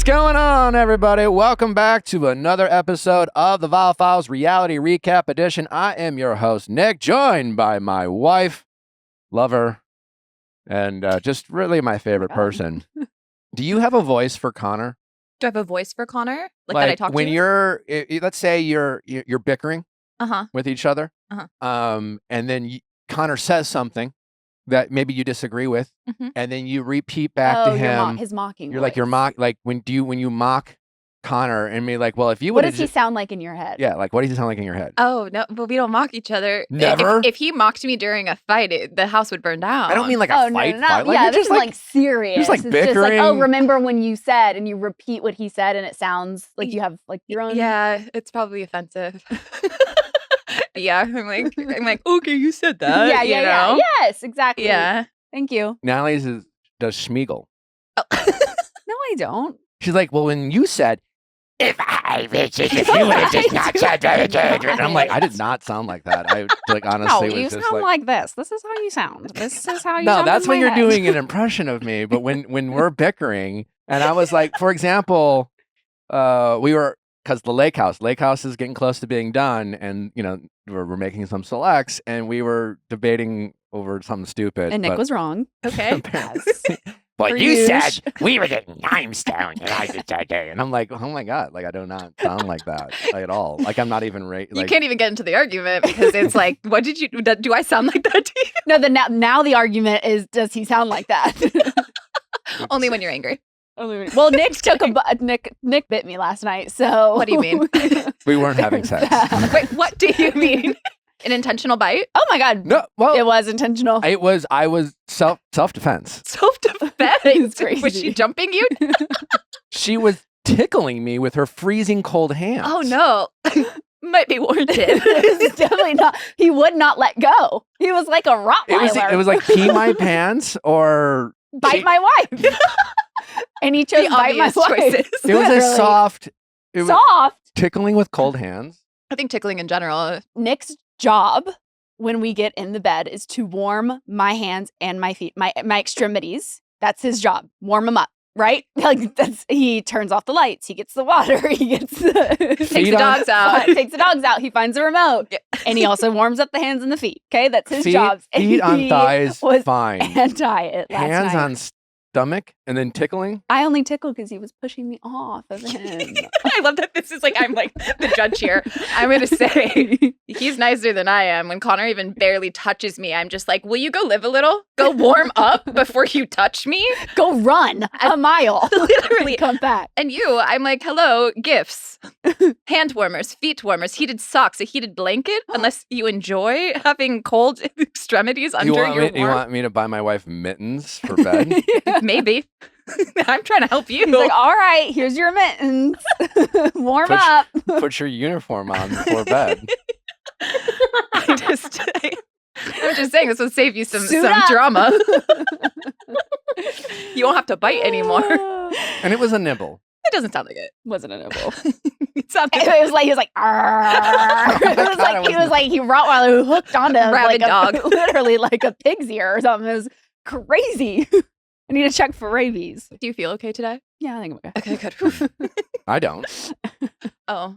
going on, everybody? Welcome back to another episode of the Viall Files Reality Recap Edition. I am your host, Nick, joined by my wife, lover, and just really my favorite person. Do you have a voice for Connor? Do I have a voice for Connor? Like that I talk when to? you're, let's say you're bickering Uh-huh. with each other, Uh-huh. and then Connor says something that maybe you disagree with, and then you repeat back to him. His mocking. You're voice. like when you mock Connor and be like, well, if you would, what does he sound like in your head? Yeah, like what does he sound like in your head? Oh no, but we don't mock each other. Never? If he mocked me during a fight, the house would burn down. I don't mean like a fight. No. Fight. Like, yeah, you're this just is like serious. Just like it's bickering. just like, oh, remember when you said, and you repeat what he said, and it sounds like you have like your own. Yeah, it's probably offensive. Yeah, I'm like, okay, you said that. Yeah. Yes, exactly. Yeah. Thank you. Natalie's does Schmiegel. No, I don't. She's like, well, when you said, if you would have just not said that, and I'm like, I did not sound like that. I like honestly No, you was just sound like this. This is how you sound. This is how you no, sound. that's in when my you're head. doing an impression of me. But when we're bickering, and I was like, for example, we were, because the lake house is getting close to being done, and we're making some selects, and we were debating over something stupid. And Nick was wrong. Okay. But you Huge. said we were getting limestone, and I did that day, and I'm like, oh my god, like I do not sound like that at all. Like I'm not even You can't even get into the argument because it's like, what did you? Do I sound like that to you? No, now the argument is, does he sound like that? Only when you're angry. Well, Nick bit me last night. So What do you mean? We weren't having sex. Wait, what do you mean? An intentional bite? Oh my god! No, well, It was intentional. I was self-defense. Self-defense? Crazy. Was she jumping you? She was tickling me with her freezing cold hands. Oh no. Might be warranted. It's definitely not. He would not let go. He was like a Rottweiler. It was like pee my pants or bite my wife. And he chose The bite my obvious wife. choices. It was a Literally. soft. It was Soft. tickling with cold hands. I think tickling in general. Nick's job when we get in the bed is to warm my hands and my feet, my extremities. That's his job. Warm them up. Right? Like he turns off the lights. He gets the water. He gets Takes the dogs out. takes the dogs out. He finds the remote. Yeah. And he also warms up the hands and the feet. Okay? That's his Feet, job. feet on thighs, was fine. anti it last Hands night. on stomach and then tickling. I only tickled because he was pushing me off of him. I love that this is like, I'm like the judge here. I'm going to say he's nicer than I am. When Connor even barely touches me, I'm just like, will you go live a little? Go warm up before you touch me? Go run a mile. Literally. Come back. And you, I'm like, hello, gifts, hand warmers, feet warmers, heated socks, a heated blanket, unless you enjoy having cold extremities under your warmth. You want me to buy my wife mittens for bed? Maybe. I'm trying to help you. He's like, all right, here's your mittens. Warm up. Put your uniform on before bed. I'm just saying this would save you some Suit up. drama. You won't have to bite anymore. And it was a nibble. It doesn't sound like it. Wasn't a nibble. It sounded It was like he was like, "Arrgh." He was like he Rottweiler who hooked onto Rabid like dog. literally like a pig's ear or something. It was crazy. I need to check for rabies. Do you feel okay today? Yeah, I think I'm okay. Okay, good. I don't. Oh.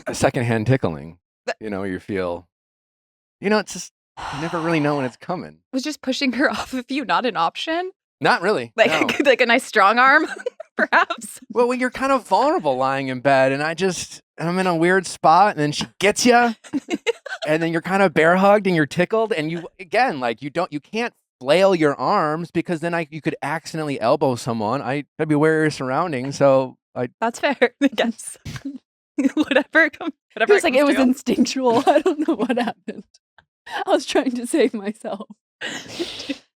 A secondhand tickling. You feel. It's just you never really know when it's coming. Was just pushing her off of you not an option? Not really. Like no. like a nice strong arm, perhaps? Well, when you're kind of vulnerable lying in bed, and I'm in a weird spot, and then she gets you, and then you're kind of bear hugged, and you're tickled, and you can't flail your arms because then you could accidentally elbow someone. I'd be aware of your surroundings, so That's fair, I guess. Whatever. It was like it was instinctual. I don't know what happened. I was trying to save myself.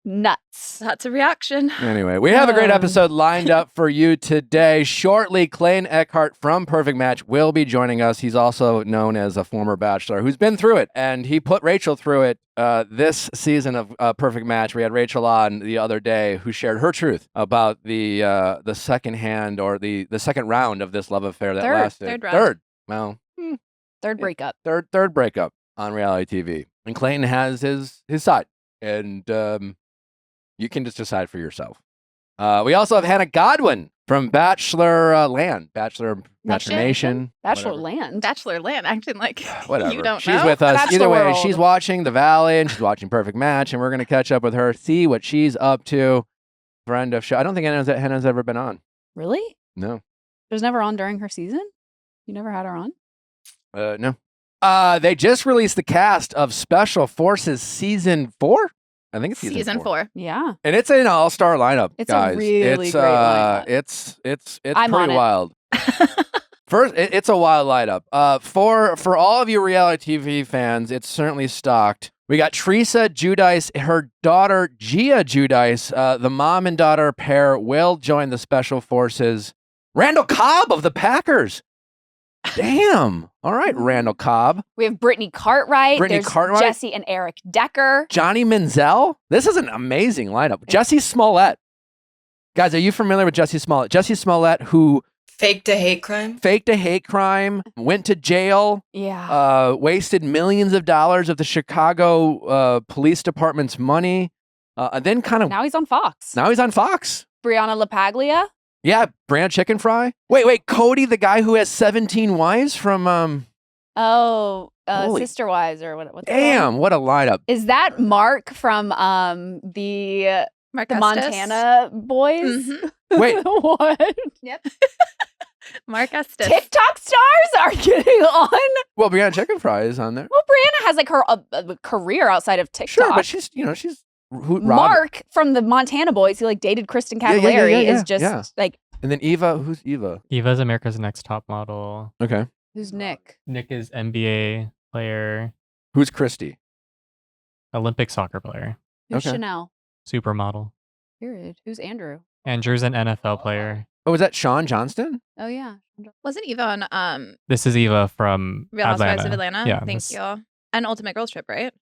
Nuts. That's a reaction. Anyway, we have a great episode lined up for you today. Shortly, Clayton Echhard from Perfect Match will be joining us. He's also known as a former Bachelor who's been through it, and he put Rachel through it this season of Perfect Match. We had Rachel on the other day who shared her truth about the second hand or the second round of this love affair that lasted. Third round. Well, Third breakup. Third breakup on reality TV. And Clayton has his side, and you can just decide for yourself. We also have Hannah Godwin From Bachelor Land, Bachelor Nation. Nation, Bachelor whatever. Land. Bachelor land, acting like Whatever. you don't she's know. with us. Bachelor Either way, World. she's watching The Valley and she's watching Perfect Match, and we're going to catch up with her, see what she's up to. Friend of show. I don't think Hannah's ever been on. Really? No. She was never on during her season? You never had her on? No. They just released the cast of Special Forces season 4. I think it's Season 4. Yeah. And it's an all-star lineup, It's a guys. really it's, great lineup. It's I'm on pretty it. wild. First, it's a wild lineup. For all of you reality TV fans, it's certainly stocked. We got Teresa Giudice, her daughter Gia Giudice. The mom and daughter pair will join the Special Forces. Randall Cobb of the Packers. Damn. All right, Randall Cobb. We have Brittany Cartwright. Brittany There's Cartwright? Jesse and Eric Decker. Johnny Manziel. This is an amazing lineup. Jesse Smollett. Guys, are you familiar with Jesse Smollett? Jesse Smollett, who Faked a hate crime? faked a hate crime, went to jail, Yeah. wasted millions of dollars of the Chicago Police Department's money, and then kind of Now he's on Fox. now he's on Fox. Brianna LaPaglia. Yeah, brand chicken fry. Wait, Cody, the guy who has 17 wives from Oh, Holy- Sister Wise or what's it called? damn, what a lineup. Is that Mark from the Mark Montana boys? Mhm. Wait. What? Yep. Mark Estes. TikTok stars are getting on. Well, Brianna Chicken Fry is on there. Well, Brianna has like her a career outside of TikTok. Sure, but she's Rob- Mark from the Montana boys, who like dated Kristen Yeah, Cavallari, yeah, is just yeah. like, And then Eva, who's Eva? Eva's America's Next Top Model. Okay. who's Nick? Nick is NBA player, Who's Christy? Olympic soccer player, Who's Okay. Chanel? supermodel. Period. Who's Andrew? Andrew's an NFL player. Oh, was that Sean Johnston? Oh yeah. Wasn't Eva on This is Eva from Real Housewives of Atlanta? Yeah, Thank this- you. And Ultimate Girls Trip, right?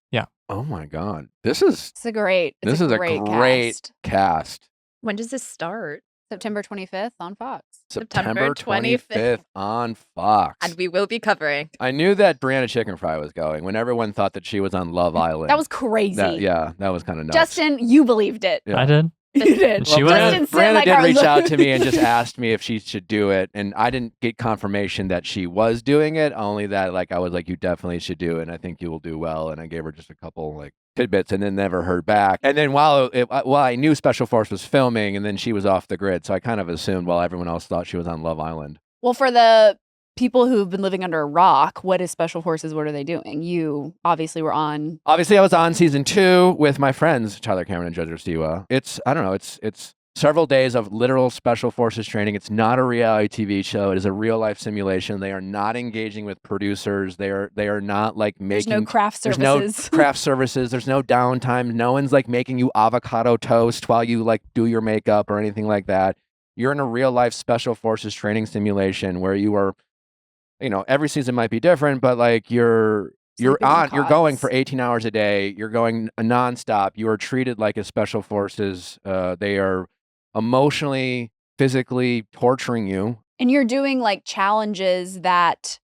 Oh my God. This is It's a great. It's This is a great cast. cast. When does this start? September 25th on Fox. September September 25th on Fox. And we will be covering. I knew that Brianna Chicken Fry was going when everyone thought that she was on Love Island. That was crazy. That was kind of nuts. Justin, you believed it. Yeah. I did. You did. She was- Justin said Brianna like did our- reach out to me and just asked me if she should do it, and I didn't get confirmation that she was doing it. Only that like I was like, you definitely should do it, and I think you will do well. And I gave her just a couple like tidbits, and then never heard back. And then while I knew Special Force was filming, and then she was off the grid, so I kind of assumed while everyone else thought she was on Love Island. Well, for the people who've been living under a rock, what is Special Forces? What are they doing? You obviously were on. Obviously, I was on season 2 with my friends Tyler Cameron and Judge Siwa. It's I don't know. It's several days of literal Special Forces training. It's not a reality TV show. It is a real life simulation. They are not engaging with producers. They are not like There's making. no craft There's services. no craft services. There's no downtime. No one's like making you avocado toast while you like do your makeup or anything like that. You're in a real life Special Forces training simulation where you are, every season might be different, but like you're Sleeping in you're going cots. for 18 hours a day. You're going nonstop. You are treated like a Special Forces. They are emotionally, physically torturing you. And you're doing like challenges that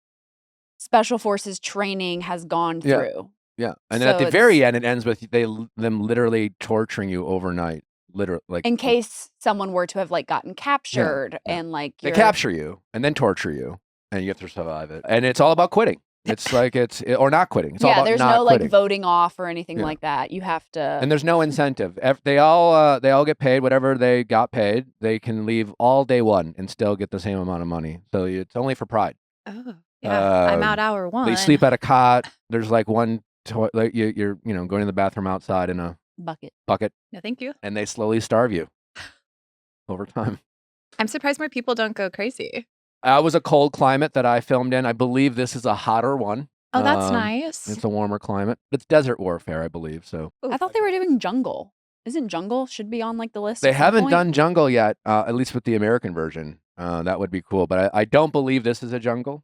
Special Forces training has gone Yeah. through. Yeah, and then at So the very end, it ends with them literally torturing you overnight. Literally, like In case someone were to have like gotten captured yeah. and like they you're- capture you and then torture you, and you have to survive it. And it's all about quitting. It's like or not quitting. It's all yeah, about there's not no quitting. like voting off or anything Yeah. like that. You have to. And there's no incentive. They all get paid whatever they got paid. They can leave all day one and still get the same amount of money. So it's only for pride. Oh, yeah. I'm out hour 1. They sleep at a cot. There's like one like you're going to the bathroom outside in a bucket. bucket, No, thank you. and they slowly starve you over time. I'm surprised more people don't go crazy. It was a cold climate that I filmed in. I believe this is a hotter one. Oh, that's Um, nice. It's a warmer climate. It's desert warfare, I believe. So I thought they were doing jungle. Isn't jungle should be on like the list? they at some haven't point? done jungle yet, at least with the American version. That would be cool. But I don't believe this is a jungle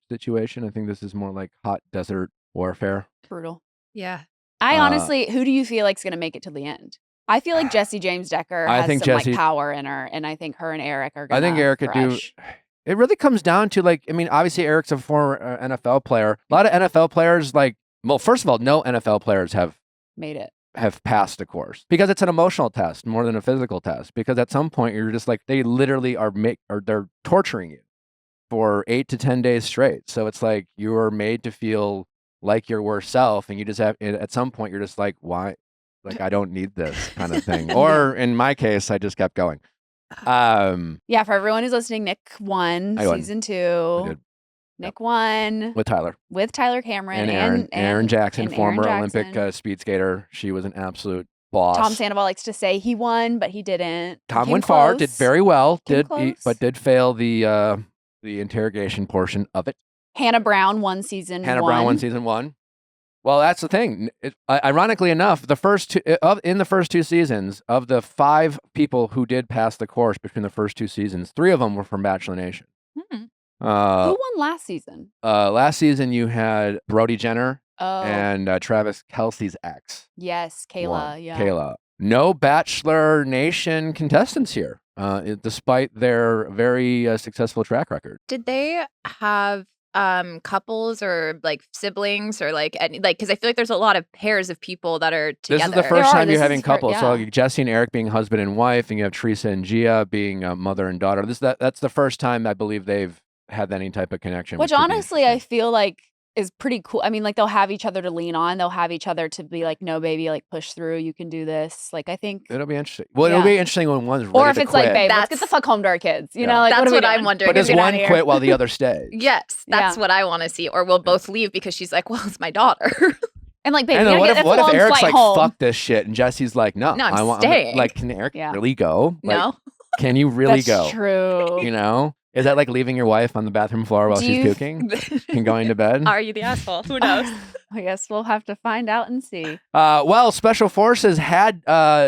situation. I think this is more like hot desert warfare. Brutal. Yeah. I Uh, honestly, who do you feel like's going to make it to the end? I feel like Jesse James Decker I has think some Jesse- like power in her, and I think her and Eric are. I Gonna think Eric could do. crush. It really comes down to like, I mean, obviously Eric's a former NFL player. A lot of NFL players, like, well, first of all, no NFL players have Made it. have passed the course, because it's an emotional test more than a physical test. Because at some point you're just like, they literally are they're torturing you for 8 to 10 days straight. So it's like you are made to feel like your worst self, and you just have, at some point you're just like, why? Like, I don't need this kind of thing. Or in my case, I just kept going. Yeah, for everyone who's listening, Nick won I won. season I 2. did. Nick won With Tyler. with Tyler Cameron And Aaron Jackson, and Aaron former Jackson. Olympic speed skater. She was an absolute boss. Tom Sandoval likes to say he won, but he didn't. Tom Came went far, did close. very well, Came but close. did fail the interrogation portion of it. Hannah Brown won season 1. Hannah Brown won season 1. Well, that's the thing. Ironically enough, in the first 2 seasons, of the 5 people who did pass the course between the first 2 seasons, 3 of them were from Bachelor Nation. Who won last season? Last season you had Brody Jenner Oh, and Travis Kelce's ex. yes, Kayla. won. Yeah. Kayla. No Bachelor Nation contestants here, despite their very successful track record. Did they have couples or like siblings or like any, like, because I feel like there's a lot of pairs of people that are together. This is the first time you're This having is couples. So yeah. Jesse and Eric being husband and wife, and you have Teresa and Gia being mother and daughter. That's the first time I believe they've had any type of connection. Which could be honestly, I interesting. feel like is pretty cool. I mean, like they'll have each other to lean on. They'll have each other to be like, no, baby, like push through. You can do this. Like, I think. It'll be interesting. Well, Yeah. it'll be interesting when one's ready Or if to it's quit. like, babe, let's get That's- the fuck home to our kids. You Yeah. know, like That's are we what I'm doing? wondering. But does Get one outta here. quit while the other stays? Yes, that's Yeah. what I want to see. Or we'll both leave because she's like, well, it's my daughter. And like, babe, And you then gotta get what that's if a long Eric's flight like, home. fuck this shit, and Jesse's like, no, No, I'm I'm staying. like, can Eric Yeah. really go? Like, No. can you really That's go? true. You know, is that like leaving your wife on the bathroom floor while Do she's you- puking and going to bed? Are you the asshole? Who knows? I guess we'll have to find out and see. Well, Special Forces had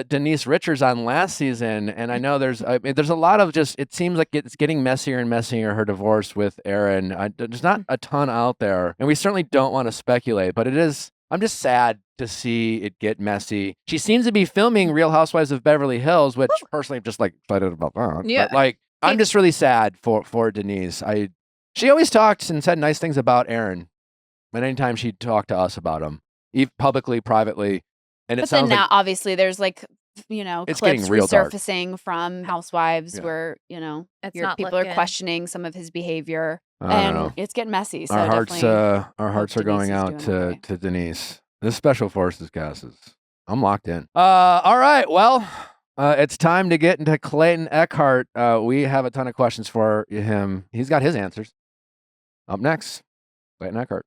Denise Richards on last season, and I know there's a lot of just, it seems like it's getting messier and messier, her divorce with Aaron. There's not a ton out there, and we certainly don't want to speculate, but I'm just sad to see it get messy. She seems to be filming Real Housewives of Beverly Hills, which personally I'm just like excited about that. Yeah. But like, I'm just really sad for Denise. She always talked and said nice things about Aaron, but anytime she talked to us about him, publicly, privately, and it But then sounds now, like obviously, there's like, you know, It's clips getting real dark. resurfacing from Housewives Yeah. where, you know, It's your not people looking. are questioning some of his behavior. I don't And know. it's getting messy. So Our hearts, definitely our hearts are Denise going is out doing okay. to Denise. This Special Forces cast I'm locked in. All right, well, it's time to get into Clayton Echhard. We have a ton of questions for him. He's got his answers. Up next, Clayton Echhard.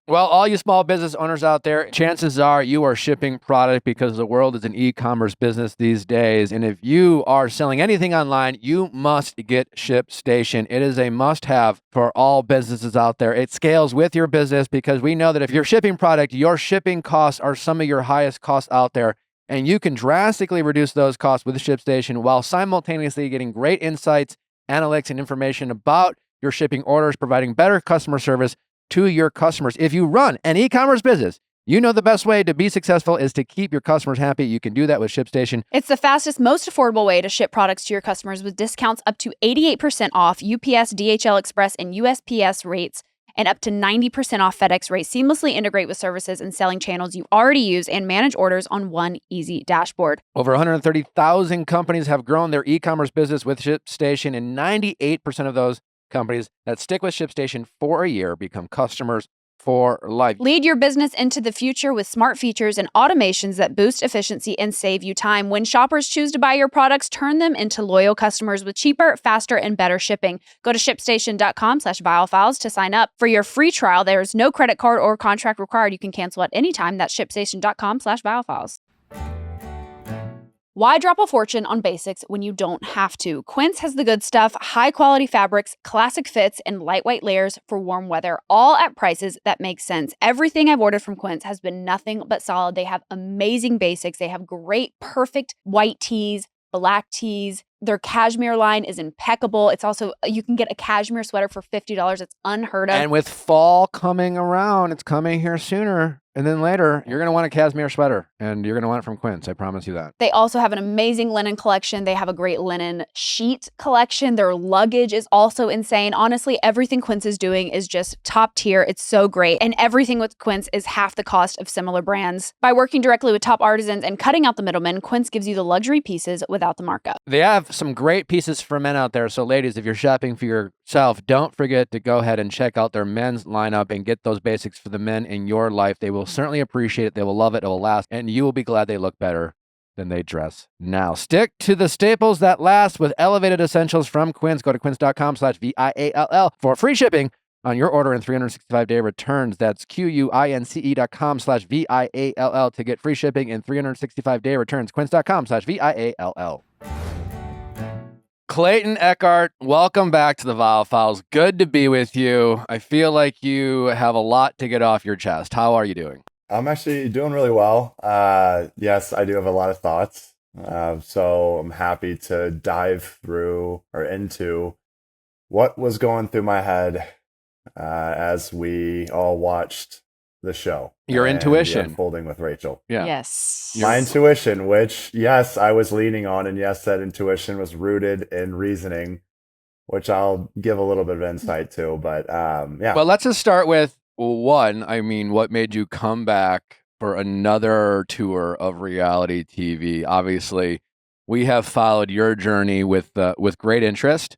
Well, all you small business owners out there, chances are you are shipping product because the world is an e-commerce business these days. And if you are selling anything online, you must get ShipStation. It is a must-have for all businesses out there. It scales with your business because we know that if you're shipping product, your shipping costs are some of your highest costs out there. And you can drastically reduce those costs with ShipStation while simultaneously getting great insights, analytics, and information about your shipping orders, providing better customer service to your customers. If you run an e-commerce business, you know the best way to be successful is to keep your customers happy. You can do that with ShipStation. It's the fastest, most affordable way to ship products to your customers with discounts up to 88% off UPS, DHL Express, and USPS rates, and up to 90% off FedEx rates. Seamlessly integrate with services and selling channels you already use and manage orders on one easy dashboard. Over 130,000 companies have grown their e-commerce business with ShipStation, and 98% of those companies that stick with ShipStation for a year become customers for life. Lead your business into the future with smart features and automations that boost efficiency and save you time. When shoppers choose to buy your products, turn them into loyal customers with cheaper, faster, and better shipping. Go to shipstation.com/viallfiles to sign up. For your free trial, there is no credit card or contract required. You can cancel at any time. That's shipstation.com/viallfiles. Why drop a fortune on basics when you don't have to? Quince has the good stuff, high quality fabrics, classic fits, and lightweight layers for warm weather, all at prices that make sense. Everything I've ordered from Quince has been nothing but solid. They have amazing basics. They have great, perfect white tees, black tees. Their cashmere line is impeccable. It's also, you can get a cashmere sweater for $50. It's unheard of. And with fall coming around, it's coming here sooner. and then later you're going to want a cashmere sweater, and you're going to want it from Quince. I promise you that. They also have an amazing linen collection. They have a great linen sheet collection. Their luggage is also insane. Honestly, everything Quince is doing is just top tier. It's so great. And everything with Quince is half the cost of similar brands. By working directly with top artisans and cutting out the middlemen, Quince gives you the luxury pieces without the markup. They have some great pieces for men out there. So ladies, if you're shopping for yourself, don't forget to go ahead and check out their men's lineup and get those basics for the men in your life. They will certainly appreciate it. They will love it. It will last. And you will be glad they look better than they dress now. Stick to the staples that last with elevated essentials from Quince. Go to quince.com/VIALL for free shipping on your order and 365-day returns. That's QUINCE.com/VIALL to get free shipping and 365-day returns. Quince.com/VIALL. Clayton Echhard, welcome back to the Viall Files. Good to be with you. I feel like you have a lot to get off your chest. How are you doing? I'm actually doing really well. Yes, I do have a lot of thoughts. So I'm happy to dive through or into what was going through my head as we all watched the show. Your and intuition. the unfolding with Rachel. Yeah. Yes. My intuition, which, yes, I was leaning on, and yes, that intuition was rooted in reasoning, which I'll give a little bit of insight to. But yeah. Well, let's just start with one. I mean, what made you come back for another tour of reality TV? Obviously, we have followed your journey with great interest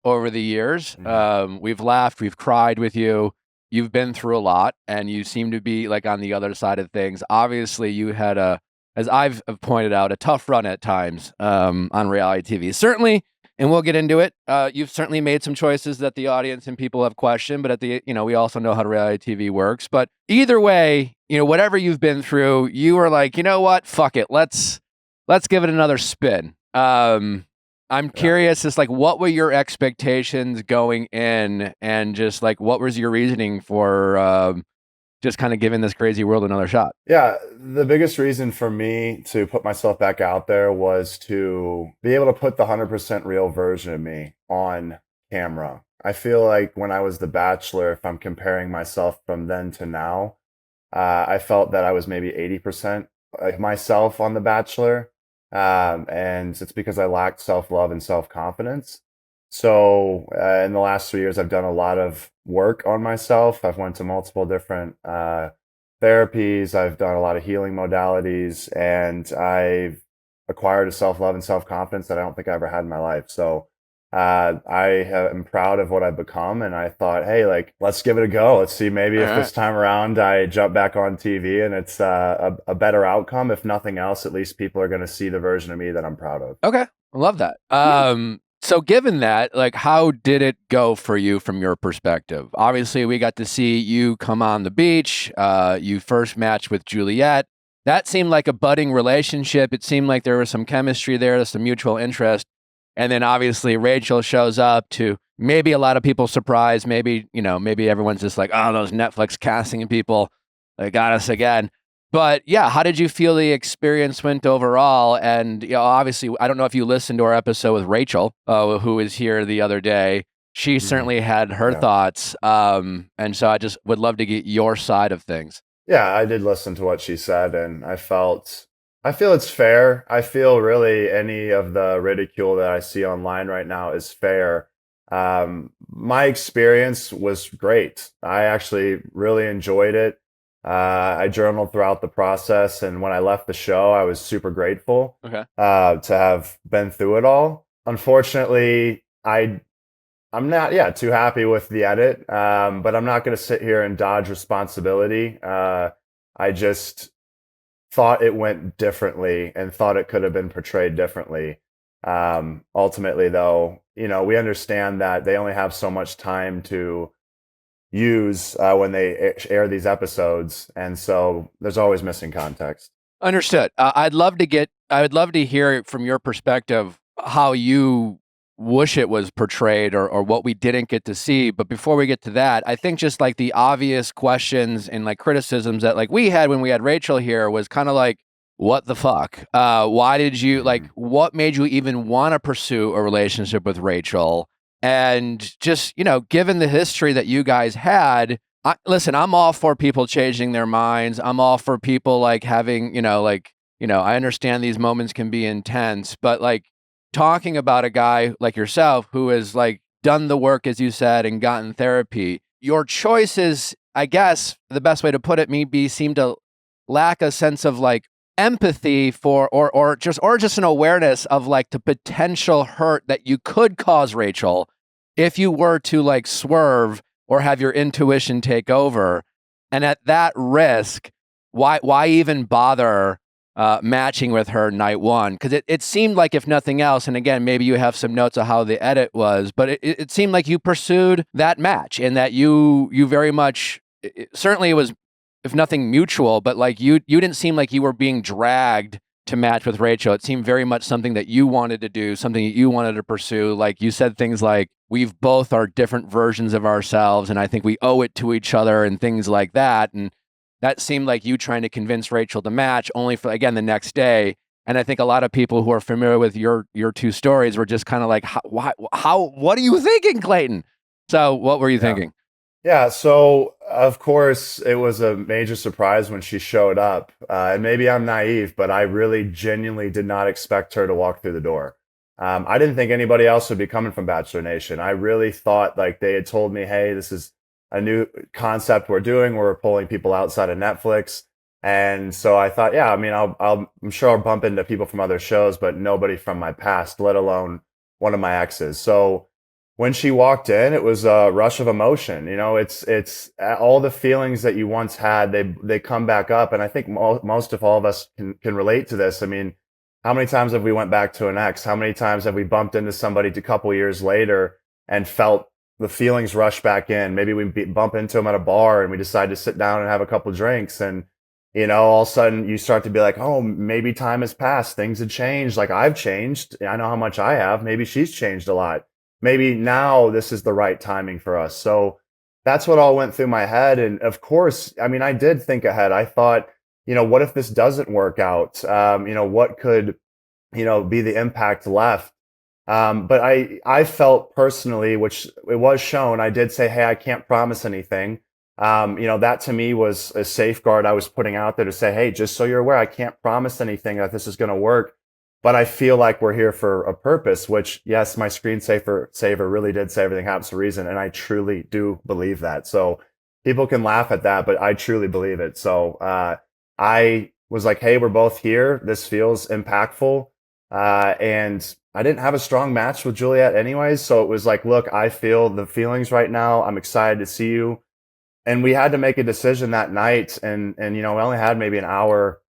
over the years. We've laughed, we've cried with you. You've been through a lot, and you seem to be like on the other side of things. Obviously, you had as I've pointed out, a tough run at times on reality TV. Certainly, and we'll get into it. You've certainly made some choices that the audience and people have questioned, but we also know how reality TV works. But either way, whatever you've been through, you were like, you know what, fuck it, let's give it another spin. I'm curious, just like, what were your expectations going in, and just like, what was your reasoning for just kind of giving this crazy world another shot? Yeah, the biggest reason for me to put myself back out there was to be able to put the 100% real version of me on camera. I feel like when I was the Bachelor, if I'm comparing myself from then to now, I felt that I was maybe 80% like myself on the Bachelor. And it's because I lacked self-love and self-confidence. So in the last 3 years, I've done a lot of work on myself. I've went to multiple different therapies. I've done a lot of healing modalities, and I've acquired a self-love and self-confidence that I don't think I ever had in my life. So I am proud of what I've become, and I thought, hey, like, let's give it a go. Let's see, maybe if this time around I jump back on TV and it's a better outcome. If nothing else, at least people are going to see the version of me that I'm proud of. Okay, I love that. So given that, like, how did it go for you from your perspective? Obviously, we got to see you come on the beach. You first matched with Juliet. That seemed like a budding relationship. It seemed like there was some chemistry there, some mutual interest. And then obviously Rachel shows up, to maybe a lot of people's surprise. Maybe everyone's just like, oh, those Netflix casting people, they got us again. But yeah, how did you feel the experience went overall? And obviously, I don't know if you listened to our episode with Rachel, who was here the other day. She certainly had her thoughts. And so I just would love to get your side of things. Yeah, I did listen to what she said, and I feel it's fair. I feel really any of the ridicule that I see online right now is fair. My experience was great. I actually really enjoyed it. I journaled throughout the process, and when I left the show, I was super grateful to have been through it all. Unfortunately, I'm not too happy with the edit, but I'm not going to sit here and dodge responsibility. I just thought it went differently and thought it could have been portrayed differently. Ultimately, though, we understand that they only have so much time to use when they air these episodes, and so there's always missing context. Understood. I would love to hear from your perspective how you wish it was portrayed, or what we didn't get to see. But before we get to that, I think just like the obvious questions and like criticisms that like we had when we had Rachel here was kind of like, what the fuck? Why did you, like, what made you even want to pursue a relationship with Rachel? And just, given the history that you guys had, Listen, I'm all for people changing their minds. I'm all for people like having, I understand these moments can be intense, but like talking about a guy like yourself who has like done the work, as you said, and gotten therapy, your choices, I guess the best way to put it, maybe seem to lack a sense of like empathy for, or just an awareness of like the potential hurt that you could cause Rachel if you were to like swerve or have your intuition take over. And at that risk, why even bother matching with her night one? Because it seemed like, if nothing else, and again, maybe you have some notes of how the edit was, but it seemed like you pursued that match, and that you very much, certainly it was, if nothing, mutual, but like you didn't seem like you were being dragged to match with Rachel. It seemed very much something that you wanted to do, something that you wanted to pursue. Like you said things like, we've both are different versions of ourselves, and I think we owe it to each other, and things like that. And that seemed like you trying to convince Rachel to match, only for, again, the next day. And I think a lot of people who are familiar with your two stories were just kind of like, what are you thinking, Clayton? So what were you thinking? Yeah, so of course it was a major surprise when she showed up. And maybe I'm naive, but I really genuinely did not expect her to walk through the door. I didn't think anybody else would be coming from Bachelor Nation. I really thought like they had told me, hey, this is a new concept we're doing. We're pulling people outside of Netflix. And so I thought, yeah, I mean, I'm sure I'll bump into people from other shows, but nobody from my past, let alone one of my exes. So when she walked in, it was a rush of emotion. You know, it's all the feelings that you once had, they come back up. And I think most of all of us can relate to this. I mean, how many times have we went back to an ex? How many times have we bumped into somebody a couple years later and felt the feelings rush back in? Maybe we bump into them at a bar and we decide to sit down and have a couple drinks, and all of a sudden you start to be like, oh, maybe time has passed. Things have changed. Like I've changed. I know how much I have. Maybe she's changed a lot. Maybe now this is the right timing for us. So that's what all went through my head. And of course, I mean, I did think ahead. I thought, what if this doesn't work out? What could, be the impact left? But I felt personally, which it was shown, I did say, hey, I can't promise anything. That to me was a safeguard I was putting out there to say, hey, just so you're aware, I can't promise anything that this is going to work. But I feel like we're here for a purpose, which, yes, my screensaver really did say everything happens for a reason. And I truly do believe that. So people can laugh at that, but I truly believe it. So I was like, hey, we're both here. This feels impactful. And I didn't have a strong match with Juliet anyways. So it was like, look, I feel the feelings right now. I'm excited to see you. And we had to make a decision that night. And we only had maybe an hour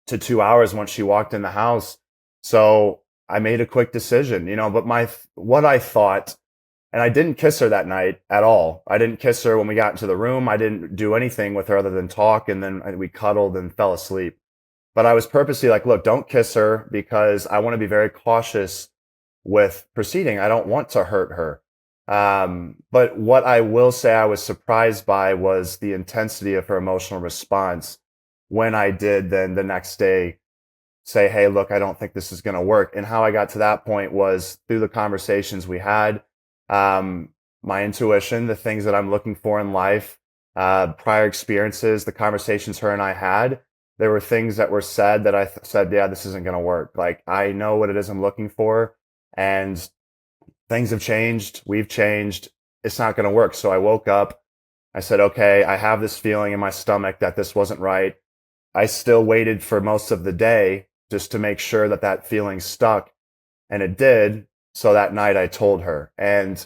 to 2 hours once she walked in the house. So I made a quick decision, but what I thought, and I didn't kiss her that night at all. I didn't kiss her when we got into the room. I didn't do anything with her other than talk. And then we cuddled and fell asleep. But I was purposely like, look, don't kiss her, because I want to be very cautious with proceeding. I don't want to hurt her. But what I will say I was surprised by was the intensity of her emotional response when I did then the next day say, hey, look, I don't think this is going to work. And how I got to that point was through the conversations we had, my intuition, the things that I'm looking for in life, prior experiences, the conversations her and I had. There were things that were said that I said, yeah, this isn't going to work. Like, I know what it is I'm looking for, and things have changed. We've changed. It's not going to work. So I woke up. I said, okay, I have this feeling in my stomach that this wasn't right. I still waited for most of the day just to make sure that feeling stuck, and it did. So that night I told her. And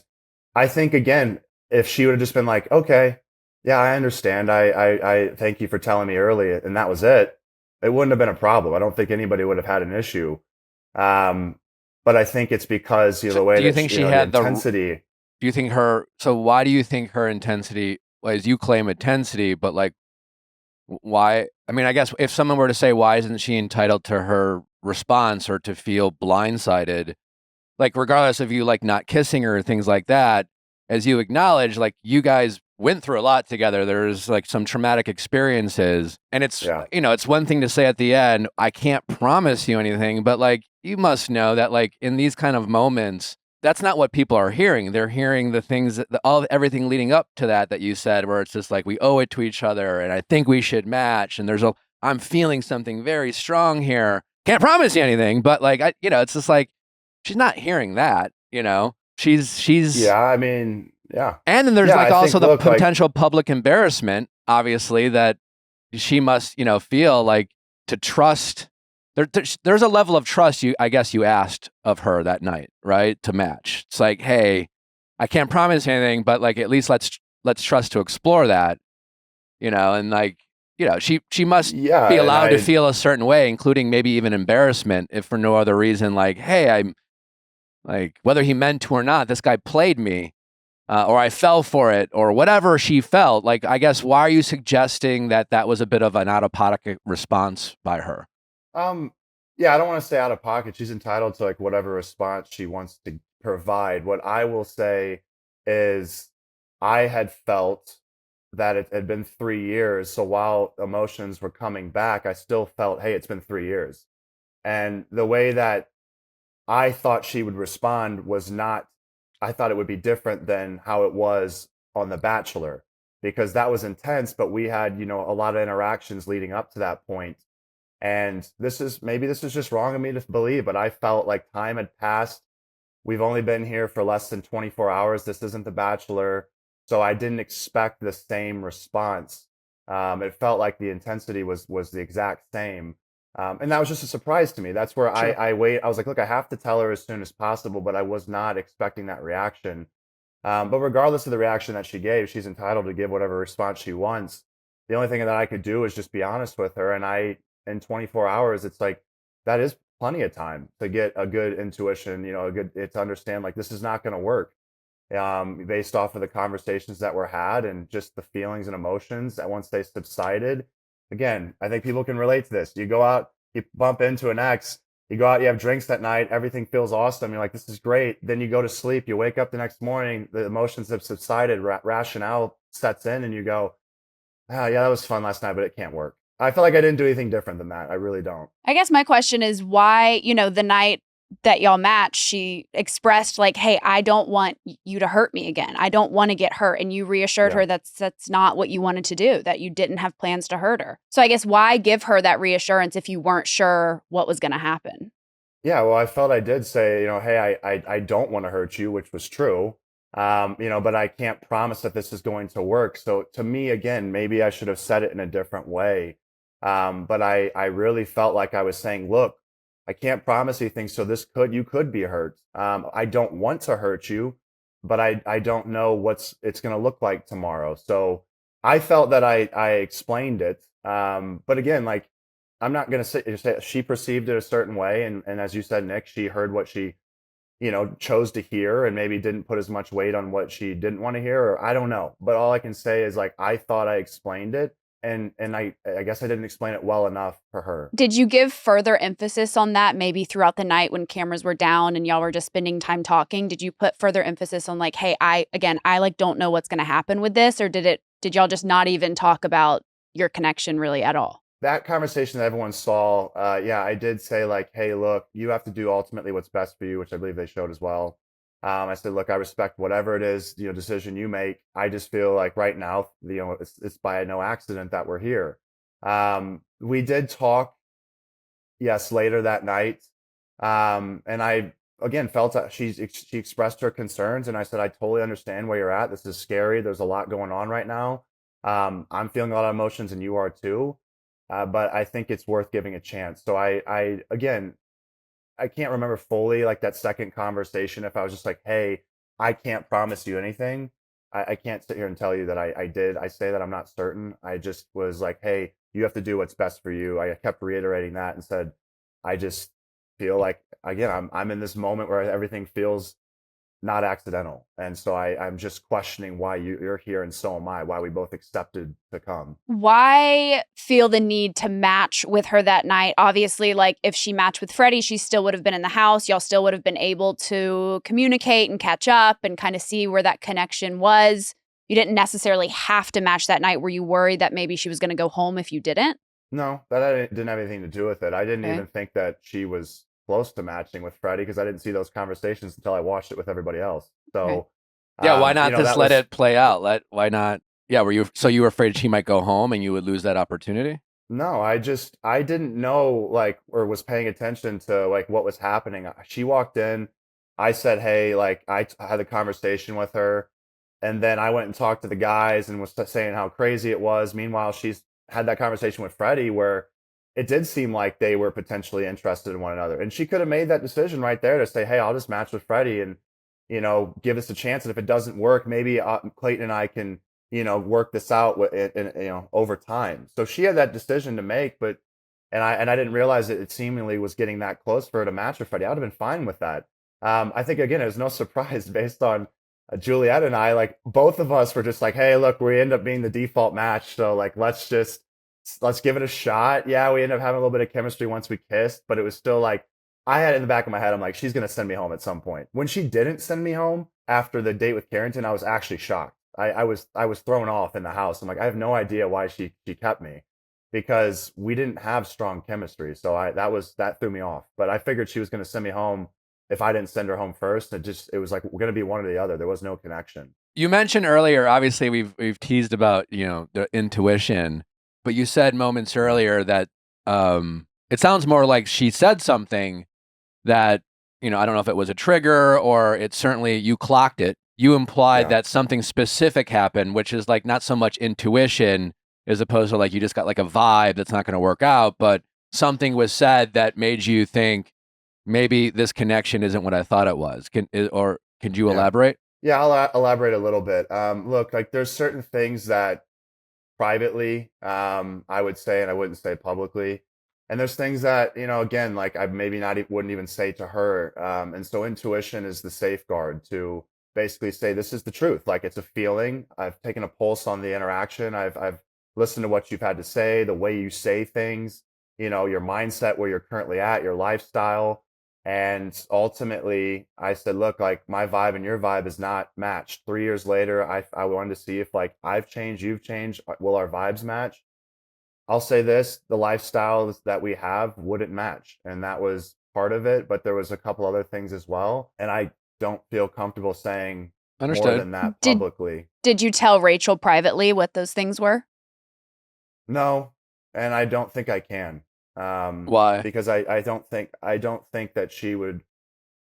I think, again, if she would have just been like, okay, yeah, I understand. I thank you for telling me early, and that was it, it wouldn't have been a problem. I don't think anybody would have had an issue. But I think it's because the way do you that think she had the intensity. Do you think so why do you think her intensity, as you claim intensity, but like, why? I mean, I guess if someone were to say, why isn't she entitled to her response or to feel blindsided? Like, regardless of you like not kissing her or things like that, as you acknowledge, like you guys went through a lot together. There's like some traumatic experiences, and it's, it's one thing to say at the end, I can't promise you anything, but like, you must know that like in these kind of moments, that's not what people are hearing. They're hearing the things that everything leading up to that you said, where it's just like, we owe it to each other, and I think we should match. And I'm feeling something very strong here. Can't promise you anything, but like, it's just like, she's not hearing that, she's. Yeah, I mean, yeah. And then there's Yeah, like I also think, the potential public embarrassment, obviously, that she must, feel like to trust. There's a level of trust I guess you asked of her that night, right? To match. It's like, hey, I can't promise anything, but like, at least let's trust to explore that, and like, she must be allowed to feel a certain way, including maybe even embarrassment, if for no other reason, like, hey, I'm like, whether he meant to or not, this guy played me, or I fell for it, or whatever she felt. Like, I guess, why are you suggesting that was a bit of an out-of-pocket response by her? Yeah, I don't want to say out of pocket. She's entitled to like whatever response she wants to provide. What I will say is I had felt that it had been 3 years. So while emotions were coming back, I still felt, hey, it's been 3 years. And the way that I thought she would respond was not, I thought it would be different than how it was on The Bachelor, because that was intense, but we had, a lot of interactions leading up to that point. And maybe this is just wrong of me to believe, but I felt like time had passed. We've only been here for less than 24 hours. This isn't The Bachelor. So I didn't expect the same response. It felt like the intensity was the exact same. And that was just a surprise to me. That's where Sure. I was like, look, I have to tell her as soon as possible, but I was not expecting that reaction. But regardless of the reaction that she gave, she's entitled to give whatever response she wants. The only thing that I could do is just be honest with her. And in 24 hours, it's like, that is plenty of time to get a good intuition, to understand like, this is not going to work, based off of the conversations that were had and just the feelings and emotions that once they subsided. Again, I think people can relate to this. You go out, you bump into an ex, you go out, you have drinks that night, everything feels awesome. You're like, this is great. Then you go to sleep, you wake up the next morning, the emotions have subsided, rationale sets in, and you go, oh, yeah, that was fun last night, but it can't work. I feel like I didn't do anything different than that. I really don't. I guess my question is why, the night that y'all matched, she expressed like, hey, I don't want you to hurt me again. I don't want to get hurt. And you reassured her that's not what you wanted to do, that you didn't have plans to hurt her. So I guess why give her that reassurance if you weren't sure what was going to happen? Yeah, well, I felt I did say, hey, I don't want to hurt you, which was true. But I can't promise that this is going to work. So to me, again, maybe I should have said it in a different way. But I really felt like I was saying, look, I can't promise anything. So you could be hurt. I don't want to hurt you, but I don't know it's going to look like tomorrow. So I felt that I explained it. But again, like, I'm not going to say she perceived it a certain way. And as you said, Nick, she heard what she, chose to hear and maybe didn't put as much weight on what she didn't want to hear, or I don't know. But all I can say is like, I thought I explained it. And I guess I didn't explain it well enough for her. Did you give further emphasis on that maybe throughout the night when cameras were down and y'all were just spending time talking? Did you put further emphasis on like, hey, I like don't know what's going to happen with this? Or did y'all just not even talk about your connection really at all? That conversation that everyone saw, I did say like, hey, look, you have to do ultimately what's best for you, which I believe they showed as well. I said, look, I respect whatever it is, decision you make. I just feel like right now, it's by no accident that we're here. We did talk, yes, later that night. And I, again, felt that she expressed her concerns. And I said, I totally understand where you're at. This is scary. There's a lot going on right now. I'm feeling a lot of emotions and you are too. But I think it's worth giving a chance. So I can't remember fully like that second conversation. If I was just like, hey, I can't promise you anything. I can't sit here and tell you that I did. I say that I'm not certain. I just was like, hey, you have to do what's best for you. I kept reiterating that and said, I just feel like, again, I'm in this moment where everything feels not accidental. And so I'm just questioning why you're here and so am I, why we both accepted to come. Why feel the need to match with her that night? Obviously, like if she matched with Freddie, she still would have been in the house. Y'all still would have been able to communicate and catch up and kind of see where that connection was. You didn't necessarily have to match that night. Were you worried that maybe she was going to go home if you didn't? No, that didn't have anything to do with it. I didn't even think that she was close to matching with Freddie because I didn't see those conversations until I watched it with everybody else. So Yeah, why not just that let was- it play out? Why not? Yeah, you were afraid she might go home and you would lose that opportunity? No, I didn't know like or was paying attention to like what was happening. She walked in, I said, "Hey," like I had a conversation with her, and then I went and talked to the guys and was saying how crazy it was. Meanwhile, she's had that conversation with Freddie where it did seem like they were potentially interested in one another. And she could have made that decision right there to say, "Hey, I'll just match with Freddie and, give us a chance. And if it doesn't work, maybe Clayton and I can, work this out over time." So she had that decision to make, but and I didn't realize it seemingly was getting that close for her to match with Freddie. I would have been fine with that. I think again, it was no surprise based on Juliet and I, like both of us were just like, "Hey, look, we end up being the default match, so like let's give it a shot." Yeah, we ended up having a little bit of chemistry once we kissed, but it was still like I had it in the back of my head, I'm like, she's gonna send me home at some point. When she didn't send me home after the date with Carrington, I was actually shocked. I was thrown off in the house. I'm like, I have no idea why she kept me because we didn't have strong chemistry. So that threw me off. But I figured she was gonna send me home if I didn't send her home first. It was like we're gonna be one or the other. There was no connection. You mentioned earlier, obviously we've teased about, the intuition, but you said moments earlier that it sounds more like she said something that, I don't know if it was a trigger or it certainly you clocked it. You implied that something specific happened, which is like not so much intuition as opposed to like you just got like a vibe that's not going to work out, but something was said that made you think maybe this connection isn't what I thought it was. Could you elaborate? Yeah, I'll elaborate a little bit. Look, like there's certain things that privately, I would say, and I wouldn't say publicly. And there's things that, again, like I maybe wouldn't even say to her. And so intuition is the safeguard to basically say, this is the truth. Like it's a feeling. I've taken a pulse on the interaction. I've listened to what you've had to say, the way you say things, your mindset, where you're currently at, your lifestyle. And ultimately I said, look, like my vibe and your vibe is not matched. 3 years later, I wanted to see if like I've changed, you've changed. Will our vibes match? I'll say this, the lifestyles that we have wouldn't match. And that was part of it, but there was a couple other things as well. And I don't feel comfortable saying more than that publicly. Did you tell Rachel privately what those things were? No, and I don't think I can. Why? Because I don't think that she would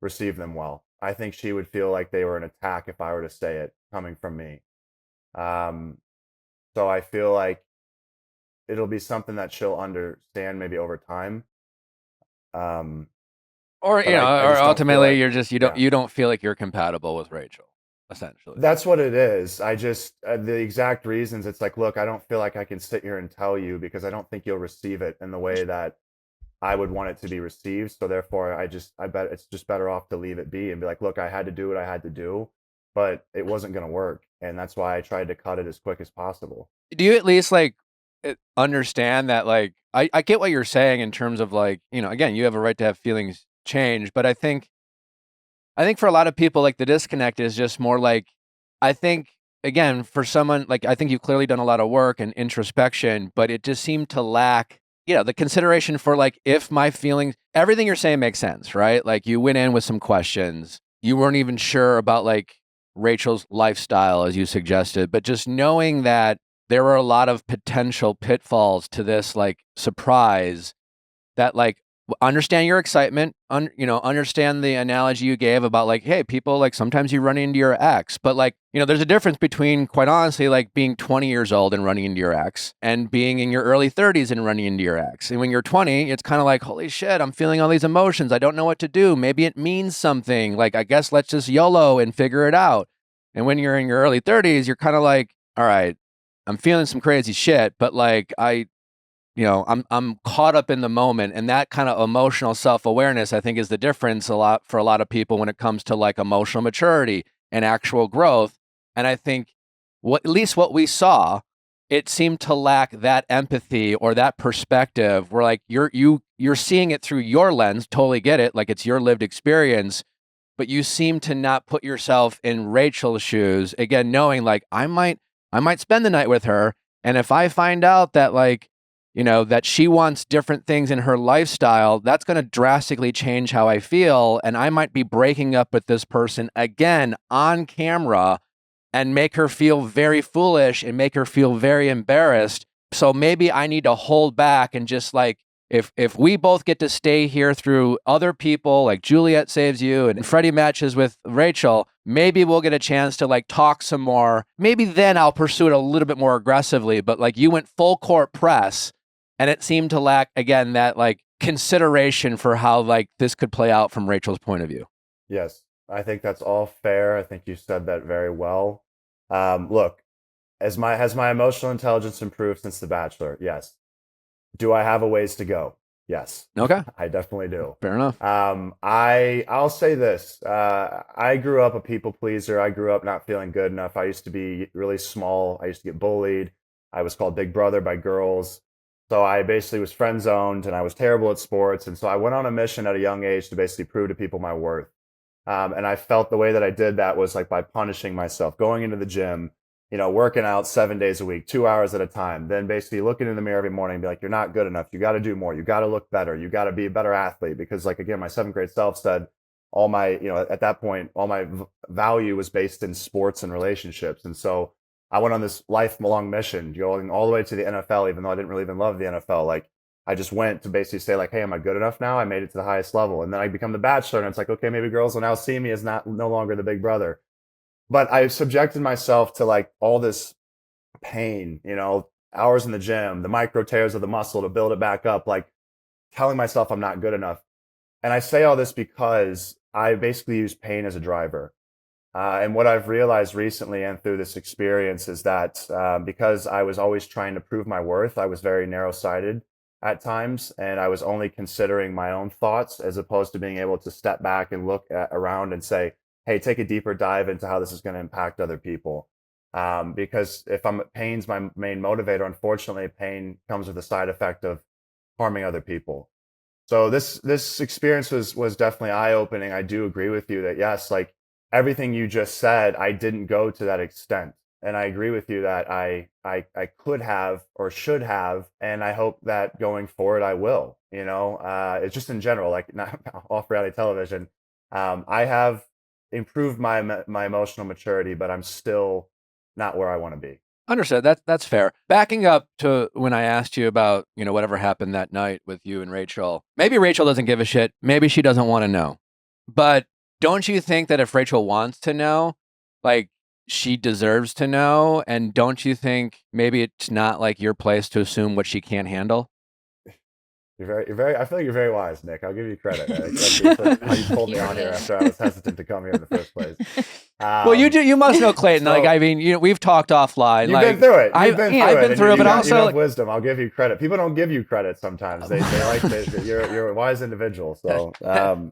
receive them well. I think she would feel like they were an attack if I were to say it coming from me. So I feel like it'll be something that she'll understand maybe over time. Or I just don't feel ultimately like- you don't feel like you're compatible with Rachel, essentially. That's what it is. I just the exact reasons. It's like, look, I don't feel like I can sit here and tell you because I don't think you'll receive it in the way that I would want it to be received. So therefore, I bet it's just better off to leave it be and be like, look, I had to do what I had to do, but it wasn't going to work, and that's why I tried to cut it as quick as possible. Do you at least like understand that like I get what you're saying in terms of like, again, you have a right to have feelings change, but I think for a lot of people like the disconnect is just more like I think again for someone like I think you've clearly done a lot of work and introspection, but it just seemed to lack the consideration for like if my feelings, everything you're saying makes sense, right? Like you went in with some questions, you weren't even sure about like Rachel's lifestyle as you suggested, but just knowing that there were a lot of potential pitfalls to this like surprise that like understand your excitement, understand the analogy you gave about like, hey, people like sometimes you run into your ex, but like, there's a difference between quite honestly, like being 20 years old and running into your ex and being in your early 30s and running into your ex. And when you're 20, it's kind of like, holy shit, I'm feeling all these emotions. I don't know what to do. Maybe it means something. Like, I guess let's just YOLO and figure it out. And when you're in your early 30s, you're kind of like, all right, I'm feeling some crazy shit, but like I'm caught up in the moment, and that kind of emotional self-awareness I think is the difference for a lot of people when it comes to like emotional maturity and actual growth. And I think at least what we saw, it seemed to lack that empathy or that perspective where like you're seeing it through your lens, totally get it, like it's your lived experience, but you seem to not put yourself in Rachel's shoes, again knowing like I might spend the night with her, and if I find out that like that she wants different things in her lifestyle, that's going to drastically change how I feel. And I might be breaking up with this person again on camera and make her feel very foolish and make her feel very embarrassed. So maybe I need to hold back and just like, if we both get to stay here through other people, like Juliet saves you and Freddie matches with Rachel, maybe we'll get a chance to like talk some more. Maybe then I'll pursue it a little bit more aggressively. But like you went full court press, and it seemed to lack, again, that like consideration for how like this could play out from Rachel's point of view. Yes, I think that's all fair. I think you said that very well. Look, has my emotional intelligence improved since The Bachelor? Yes. Do I have a ways to go? Yes. Okay. I definitely do. Fair enough. I'll say this. I grew up a people pleaser. I grew up not feeling good enough. I used to be really small. I used to get bullied. I was called Big Brother by girls. So I basically was friend zoned and I was terrible at sports. And so I went on a mission at a young age to basically prove to people my worth. And I felt the way that I did that was like by punishing myself, going into the gym, working out 7 days a week, 2 hours at a time, then basically looking in the mirror every morning and be like, you're not good enough. You got to do more. You got to look better. You got to be a better athlete. Because like, again, my 7th grade self said all my, at that point, all my value was based in sports and relationships. And so I went on this lifelong mission going all the way to the NFL, even though I didn't really even love the NFL. Like I just went to basically say like, hey, am I good enough now? I made it to the highest level. And then I become the Bachelor and it's like, okay, maybe girls will now see me as no longer the Big Brother. But I subjected myself to like all this pain, hours in the gym, the micro tears of the muscle to build it back up, like telling myself I'm not good enough. And I say all this because I basically use pain as a driver. And what I've realized recently and through this experience is that because I was always trying to prove my worth, I was very narrow-sighted at times, and I was only considering my own thoughts as opposed to being able to step back and look around and say, hey, take a deeper dive into how this is going to impact other people. Because if pain's my main motivator, unfortunately, pain comes with a side effect of harming other people. So this experience was definitely eye-opening. I do agree with you that yes, like everything you just said, I didn't go to that extent. And I agree with you that I could have or should have, and I hope that going forward I will. It's just in general, like not off reality television. I have improved my emotional maturity, but I'm still not where I want to be. Understood. That's fair. Backing up to when I asked you about, whatever happened that night with you and Rachel, maybe Rachel doesn't give a shit. Maybe she doesn't want to know. But don't you think that if Rachel wants to know, like she deserves to know? And don't you think maybe it's not like your place to assume what she can't handle? You're very. I feel like you're very wise, Nick. I'll give you credit. That's how you pulled me on here after I was hesitant to come here in the first place. Well, you do. You must know Clayton. So, like, I mean, we've talked offline. You've been through it. I've been through it, but also you have wisdom. I'll give you credit. People don't give you credit sometimes. They like you're a wise individual. So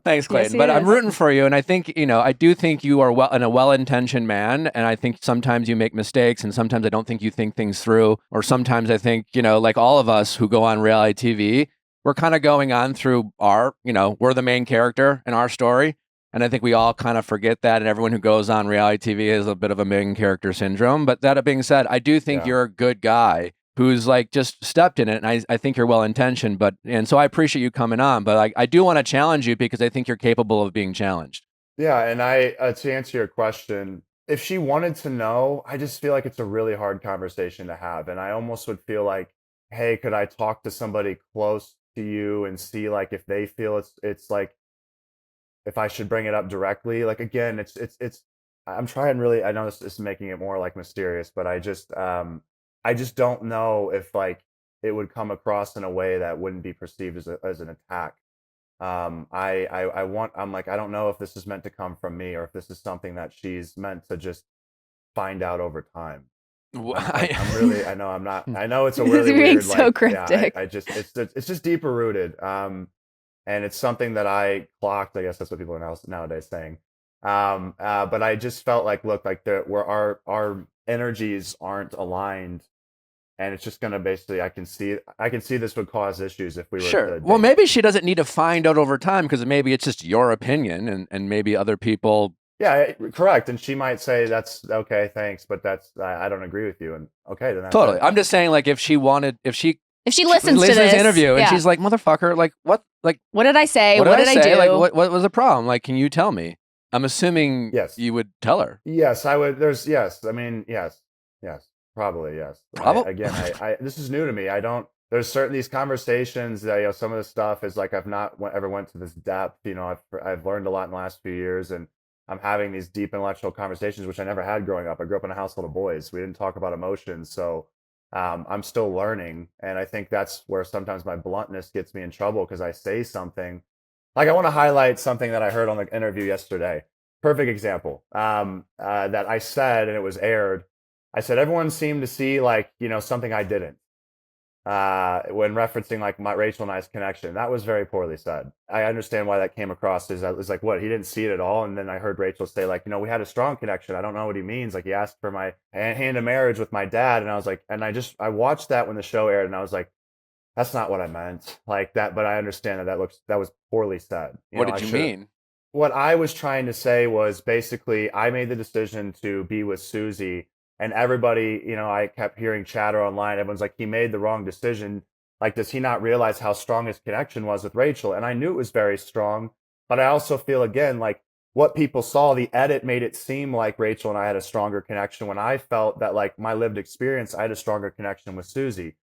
thanks, Clayton. Yes, but I'm rooting for you, and I think I do think you are a well-intentioned man, and I think sometimes you make mistakes, and sometimes I don't think you think things through, or sometimes I think like all of us who go on reality TV. We're kind of going on through our, we're the main character in our story. And I think we all kind of forget that. And everyone who goes on reality TV has a bit of a main character syndrome. But that being said, I do think you're a good guy who's like just stepped in it. And I think you're well-intentioned. And so I appreciate you coming on. But I do want to challenge you because I think you're capable of being challenged. Yeah. And to answer your question, if she wanted to know, I just feel like it's a really hard conversation to have. And I almost would feel like, hey, could I talk to somebody close to you and see like if they feel it's like if I should bring it up directly? Like again, it's I'm trying really, I know this is making it more like mysterious, but I just don't know if like it would come across in a way that wouldn't be perceived as an attack. I'm like, I don't know if this is meant to come from me or if this is something that she's meant to just find out over time. I know I'm not. I know it's a really being weird. So cryptic. It's just deeper rooted. And it's something that I clocked. I guess that's what people are nowadays saying. But I just felt like, look, like where our energies aren't aligned, and it's just gonna basically. I can see this would cause issues if we were. Sure. Well, maybe she doesn't need to find out over time because maybe it's just your opinion, and maybe other people. Yeah, correct. And she might say that's okay, thanks, but I don't agree with you. And okay, then that's totally. it. I'm just saying, like, if she If she listens to this this interview and yeah. she's like, motherfucker, like what What did I say? what did I do? Like what was the problem? Like, can you tell me? I'm assuming Yes. you would tell her. Yes, I would. Yes. I mean, yes. Probably yes. I this is new to me. There's certain these conversations that some of the stuff is like I've not ever went to this depth. I've learned a lot in the last few years, and I'm having these deep intellectual conversations which I never had growing up. I grew up in a household of boys. We didn't talk about emotions, so I'm still learning, and I think that's where sometimes my bluntness gets me in trouble because I say something. Like I want to highlight something that I heard on the interview yesterday. Perfect example that I said, and it was aired. I said everyone seemed to see something I didn't when referencing like my Rachel and I's connection. That was very poorly said. I understand why that came across as I was like, what, he didn't see it at all. And then I heard Rachel say like, we had a strong connection. I don't know what he means. Like he asked for my hand in marriage with my dad, and I was like, and I watched that when the show aired, and I was like, that's not what I meant like that. But I understand that was poorly said. What did you mean? What I was trying to say was basically I made the decision to be with Susie, and everybody, I kept hearing chatter online. Everyone's like, he made the wrong decision. Like, does he not realize how strong his connection was with Rachel? And I knew it was very strong, but I also feel again, like what people saw, the edit made it seem like Rachel and I had a stronger connection when I felt that like my lived experience, I had a stronger connection with Susie.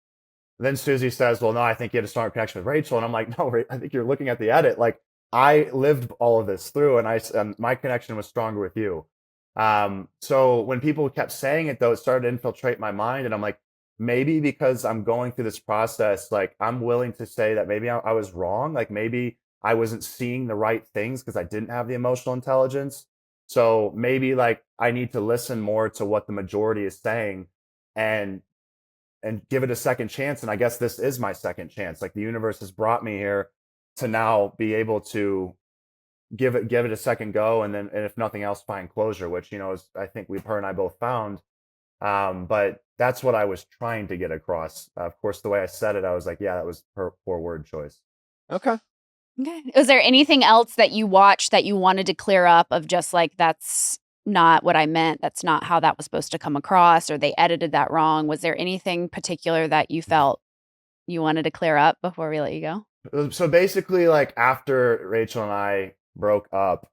Then Susie says, well, no, I think you had a stronger connection with Rachel. And I'm like, no, I think you're looking at the edit. Like I lived all of this through, and my connection was stronger with you. So when people kept saying it, though, it started to infiltrate my mind. And I'm like, maybe because I'm going through this process, like I'm willing to say that maybe I was wrong. Like maybe I wasn't seeing the right things because I didn't have the emotional intelligence. So maybe like I need to listen more to what the majority is saying and give it a second chance. And I guess this is my second chance. Like the universe has brought me here to now be able to give it a second go, and if nothing else, find closure, which is I think her and I both found. But that's what I was trying to get across. Of course, the way I said it, I was like, yeah, that was poor word choice. Okay. Was there anything else that you watched that you wanted to clear up of just like that's not what I meant, that's not how that was supposed to come across, or they edited that wrong? Was there anything particular that you felt you wanted to clear up before we let you go? So basically, like after Rachel and I broke up,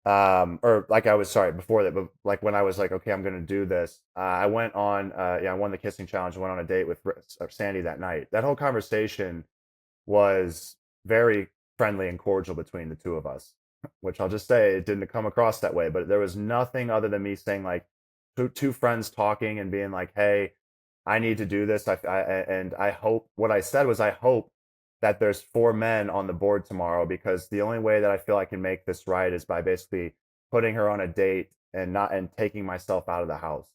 or like before that, but like when I was like, okay, I'm gonna do this, I went on I won the kissing challenge and went on a date with Sandy that night. That whole conversation was very friendly and cordial between the two of us, which I'll just say it didn't come across that way, but there was nothing other than me saying like two friends talking and being like, hey, I need to do this. I hope, what I said was I hope that there's 4 men on the board tomorrow, because the only way that I feel I can make this right is by basically putting her on a date and taking myself out of the house.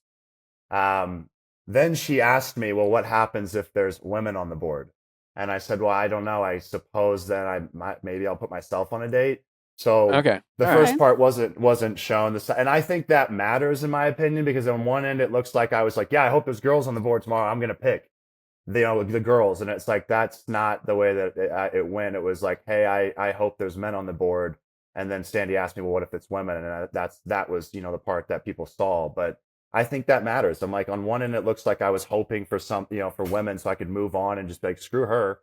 Then she asked me, well, what happens if there's women on the board? And I said, well, I don't know. I suppose that maybe I'll put myself on a date. So Okay. The first part wasn't shown. And I think that matters in my opinion, because on one end it looks like I was like, yeah, I hope there's girls on the board tomorrow. I'm going to pick the girls. And it's like, that's not the way that it went. It was like, hey, I hope there's men on the board. And then Sandy asked me, well, what if it's women? And that was, the part that people saw. But I think that matters. I'm like, on one end, it looks like I was hoping for for women so I could move on and just be like, screw her.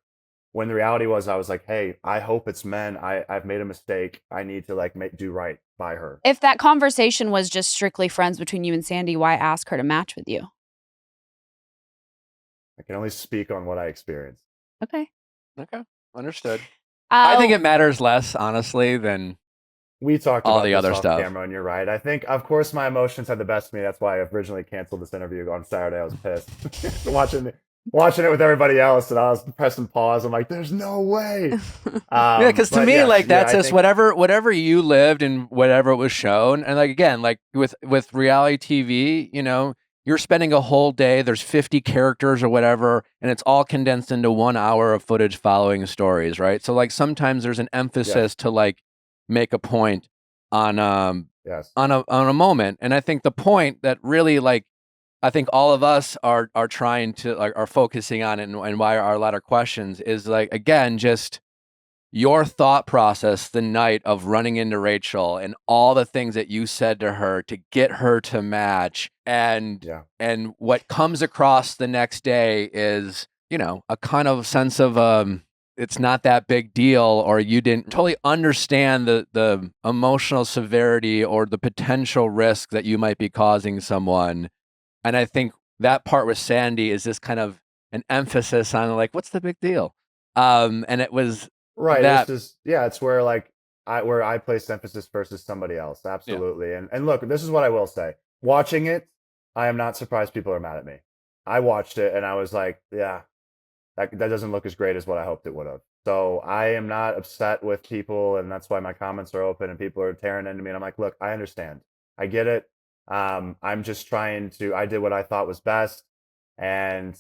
When the reality was, I was like, hey, I hope it's men. I've made a mistake. I need to do right by her. If that conversation was just strictly friends between you and Sandy, why ask her to match with you? I can only speak on what I experienced. Okay. Understood. I think it matters less, honestly, than we talked all about the this other off stuff. Camera, and you're right. I think, of course, my emotions had the best of me. That's why I originally canceled this interview on Saturday. I was pissed watching it with everybody else, and I was pressing pause. I'm like, there's no way. Yeah, because to me, yes, that's I just think whatever you lived and whatever was shown. And again, with reality TV, you're spending a whole day, there's 50 characters or whatever, and it's all condensed into 1 hour of footage following stories, right? So sometimes there's an emphasis to make a point on on a moment. And I think the point that really I think all of us are trying to are focusing on it, and why are a lot of questions is again, just your thought process the night of running into Rachel and all the things that you said to her to get her to match, and what comes across the next day is a kind of sense of it's not that big deal, or you didn't totally understand the emotional severity or the potential risk that you might be causing someone. And I think that part with Sandy is just kind of an emphasis on like, what's the big deal? And it was Right. that. It's where like where I place emphasis versus somebody else. Absolutely. And look, this is what I will say. Watching it, I am not surprised people are mad at me. I watched it and I was like, yeah, that doesn't look as great as what I hoped it would have. So I am not upset with people, and that's why my comments are open and people are tearing into me. And I'm like, look, I understand. I get it. I'm just trying to, I did what I thought was best, and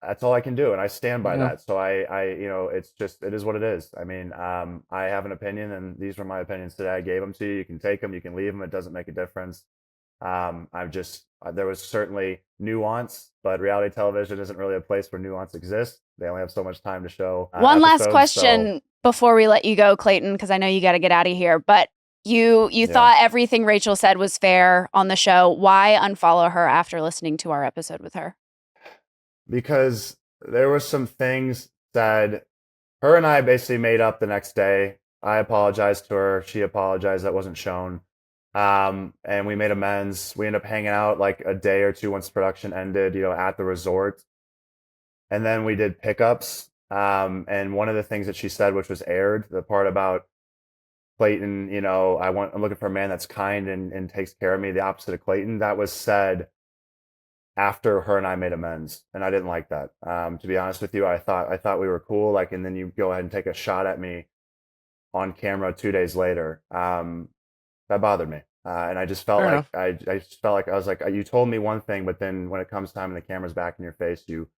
that's all I can do. And I stand by Yeah. that. So it's just, it is what it is. I mean, I have an opinion, and these were my opinions today. I gave them to you. You can take them, you can leave them. It doesn't make a difference. There was certainly nuance, but reality television isn't really a place where nuance exists. They only have so much time to show. One last episodes, question before we let you go, Clayton, because I know you got to get out of here. But you thought everything Rachel said was fair on the show. Why unfollow her after listening to our episode with her? Because there were some things said. Her and I basically made up the next day. I apologized to her. She apologized. That wasn't shown. And we made amends. We ended up hanging out like a day or two once production ended, at the resort. And then we did pickups. And one of the things that she said, which was aired, the part about Clayton, I'm looking for a man that's kind and takes care of me, the opposite of Clayton, that was said after her and I made amends. And I didn't like that. To be honest with you, I thought we were cool. Like, and then you go ahead and take a shot at me on camera 2 days later. That bothered me. And I just felt Fair like I was like, you told me one thing, but then when it comes time and the camera's back in your face, you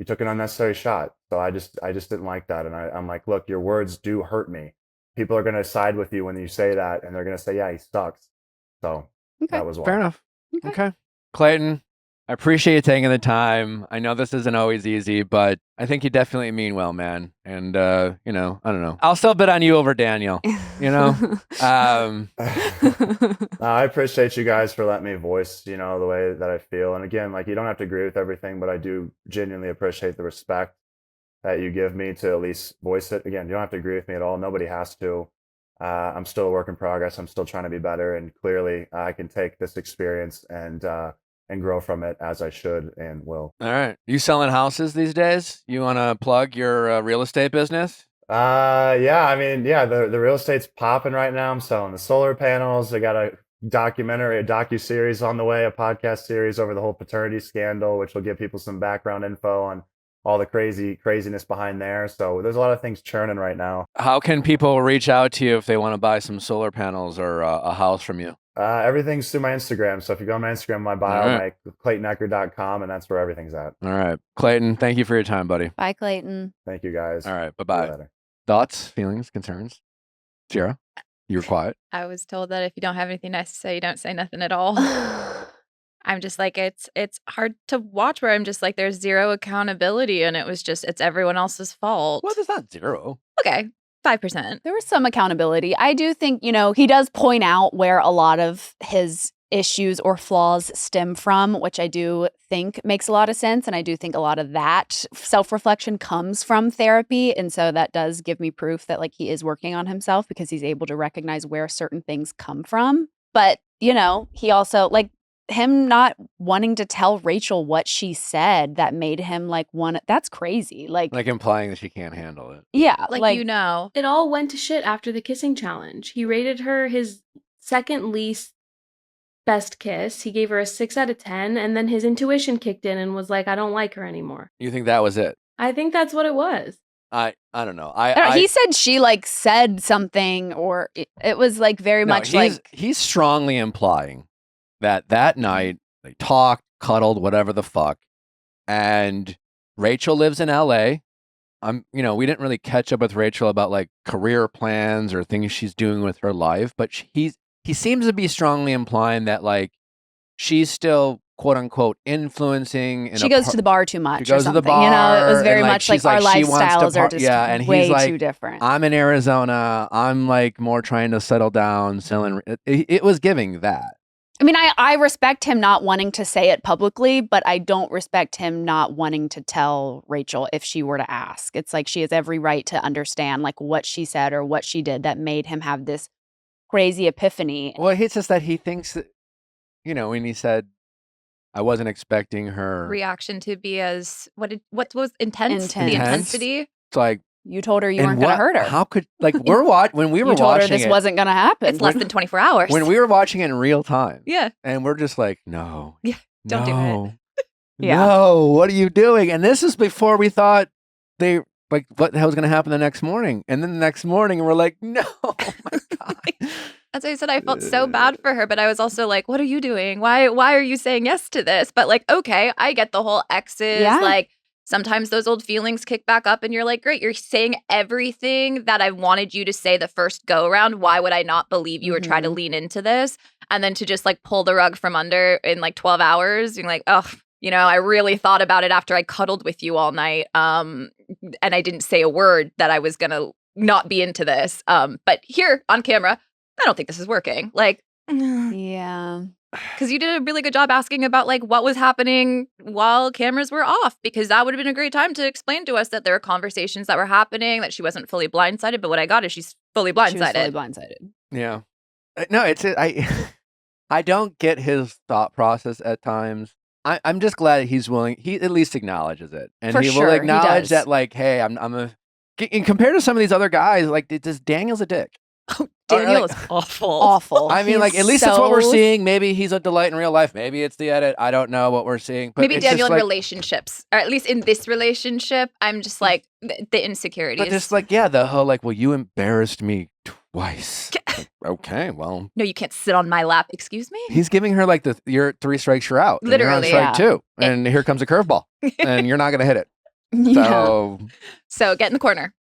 took an unnecessary shot. So I just didn't like that. And I'm like, look, your words do hurt me. People are going to side with you when you say that, and they're going to say, yeah, he sucks. So that was why. Fair enough. Okay. Clayton, I appreciate you taking the time. I know this isn't always easy, but I think you definitely mean well, man. And, I don't know. I'll still bet on you over Daniel, I appreciate you guys for letting me voice, the way that I feel. And again, like, you don't have to agree with everything, but I do genuinely appreciate the respect that you give me to at least voice it. Again, you don't have to agree with me at all. Nobody has to. I'm still a work in progress. I'm still trying to be better. And clearly I can take this experience and grow from it as I should and will. All right. You selling houses these days? You want to plug your real estate business? The real estate's popping right now. I'm selling the solar panels. I got a docu-series on the way, a podcast series over the whole paternity scandal, which will give people some background info on all the craziness behind there. So there's a lot of things churning right now. How can people reach out to you if they want to buy some solar panels or a house from you? Everything's through my Instagram. So if you go on my Instagram, my bio, ClaytonEchhard.com, and that's where everything's at. All right. Clayton, thank you for your time, buddy. Bye, Clayton. Thank you, guys. All right. Bye-bye. Thoughts, feelings, concerns? Sierra, you were quiet. I was told that if you don't have anything nice to say, you don't say nothing at all. I'm just like, it's hard to watch where I'm just like, there's zero accountability, and it's everyone else's fault. Well, it's not zero. Okay, 5%. There was some accountability. I do think, he does point out where a lot of his issues or flaws stem from, which I do think makes a lot of sense. And I do think a lot of that self-reflection comes from therapy. And so that does give me proof that like he is working on himself because he's able to recognize where certain things come from. But, he also like him not wanting to tell Rachel what she said that made him like that's crazy. Like implying that she can't handle it. Yeah. It all went to shit after the kissing challenge. He rated her his second least best kiss. He gave her a 6 out of 10, and then his intuition kicked in and was like, I don't like her anymore. You think that was it? I think that's what it was. I don't know. He said she like said something, or it was like very much like he's strongly implying that night they talked, cuddled, whatever the fuck, and Rachel lives in LA. We didn't really catch up with Rachel about like career plans or things she's doing with her life, but he seems to be strongly implying that like she's still quote unquote influencing. She goes to the bar too much. She goes or something. to the bar. It was very and, much like our lifestyles are just and way he's like, too different. I'm in Arizona. I'm like more trying to settle down, selling. It was giving that. I mean, I respect him not wanting to say it publicly, but I don't respect him not wanting to tell Rachel if she were to ask. It's like she has every right to understand like what she said or what she did that made him have this crazy epiphany. Well, it's just that he thinks that, when he said, I wasn't expecting her. Reaction to be as what was intense? Intense. The intensity. It's like, You told her you and weren't going to hurt her. How could, like, when we were You told her watching this it, wasn't going to happen. It's less than 24 hours. when we were watching it in real time, yeah. and we're just like, no, Yeah, don't do it. Yeah. No, what are you doing? And this is before we thought what the hell was going to happen the next morning? And then the next morning, we're like, no, oh my God. As I said, I felt so bad for her, but I was also like, what are you doing? Why are you saying yes to this? But like, okay, I get the whole exes. Yeah. Like sometimes those old feelings kick back up and you're like, great, you're saying everything that I wanted you to say the first go around. Why would I not believe you or try to lean into this? And then to just like pull the rug from under in like 12 hours, you're like, oh, I really thought about it after I cuddled with you all night. And I didn't say a word that I was going to not be into this. But here on camera, I don't think this is working. Like, Yeah. because you did a really good job asking about like what was happening while cameras were off, because that would have been a great time to explain to us that there were conversations that were happening, that she wasn't fully blindsided. But what I got is she's fully blindsided. She was fully blindsided. Yeah. No, I don't get his thought process at times. I'm just glad he's willing. He at least acknowledges it, and For he sure, will he acknowledge does. that, like, hey, and compared to some of these other guys, like, this Daniel's a dick. Daniel like- is awful. Awful. I mean, He's like, at least that's what we're so- seeing. Maybe he's a delight in real life. Maybe it's the edit. I don't know what we're seeing. But Maybe it's Daniel just in like, relationships, or at least in this relationship, I'm just like the insecurities. but just like, yeah, the whole like, well, you embarrassed me twice. Like, okay, well, no, you can't sit on my lap. Excuse me. he's giving her like you're 3 strikes, you're out. And you're on Literally, strike yeah. 2, and here comes a curveball, and you're not gonna hit it. Yeah. So So get in the corner.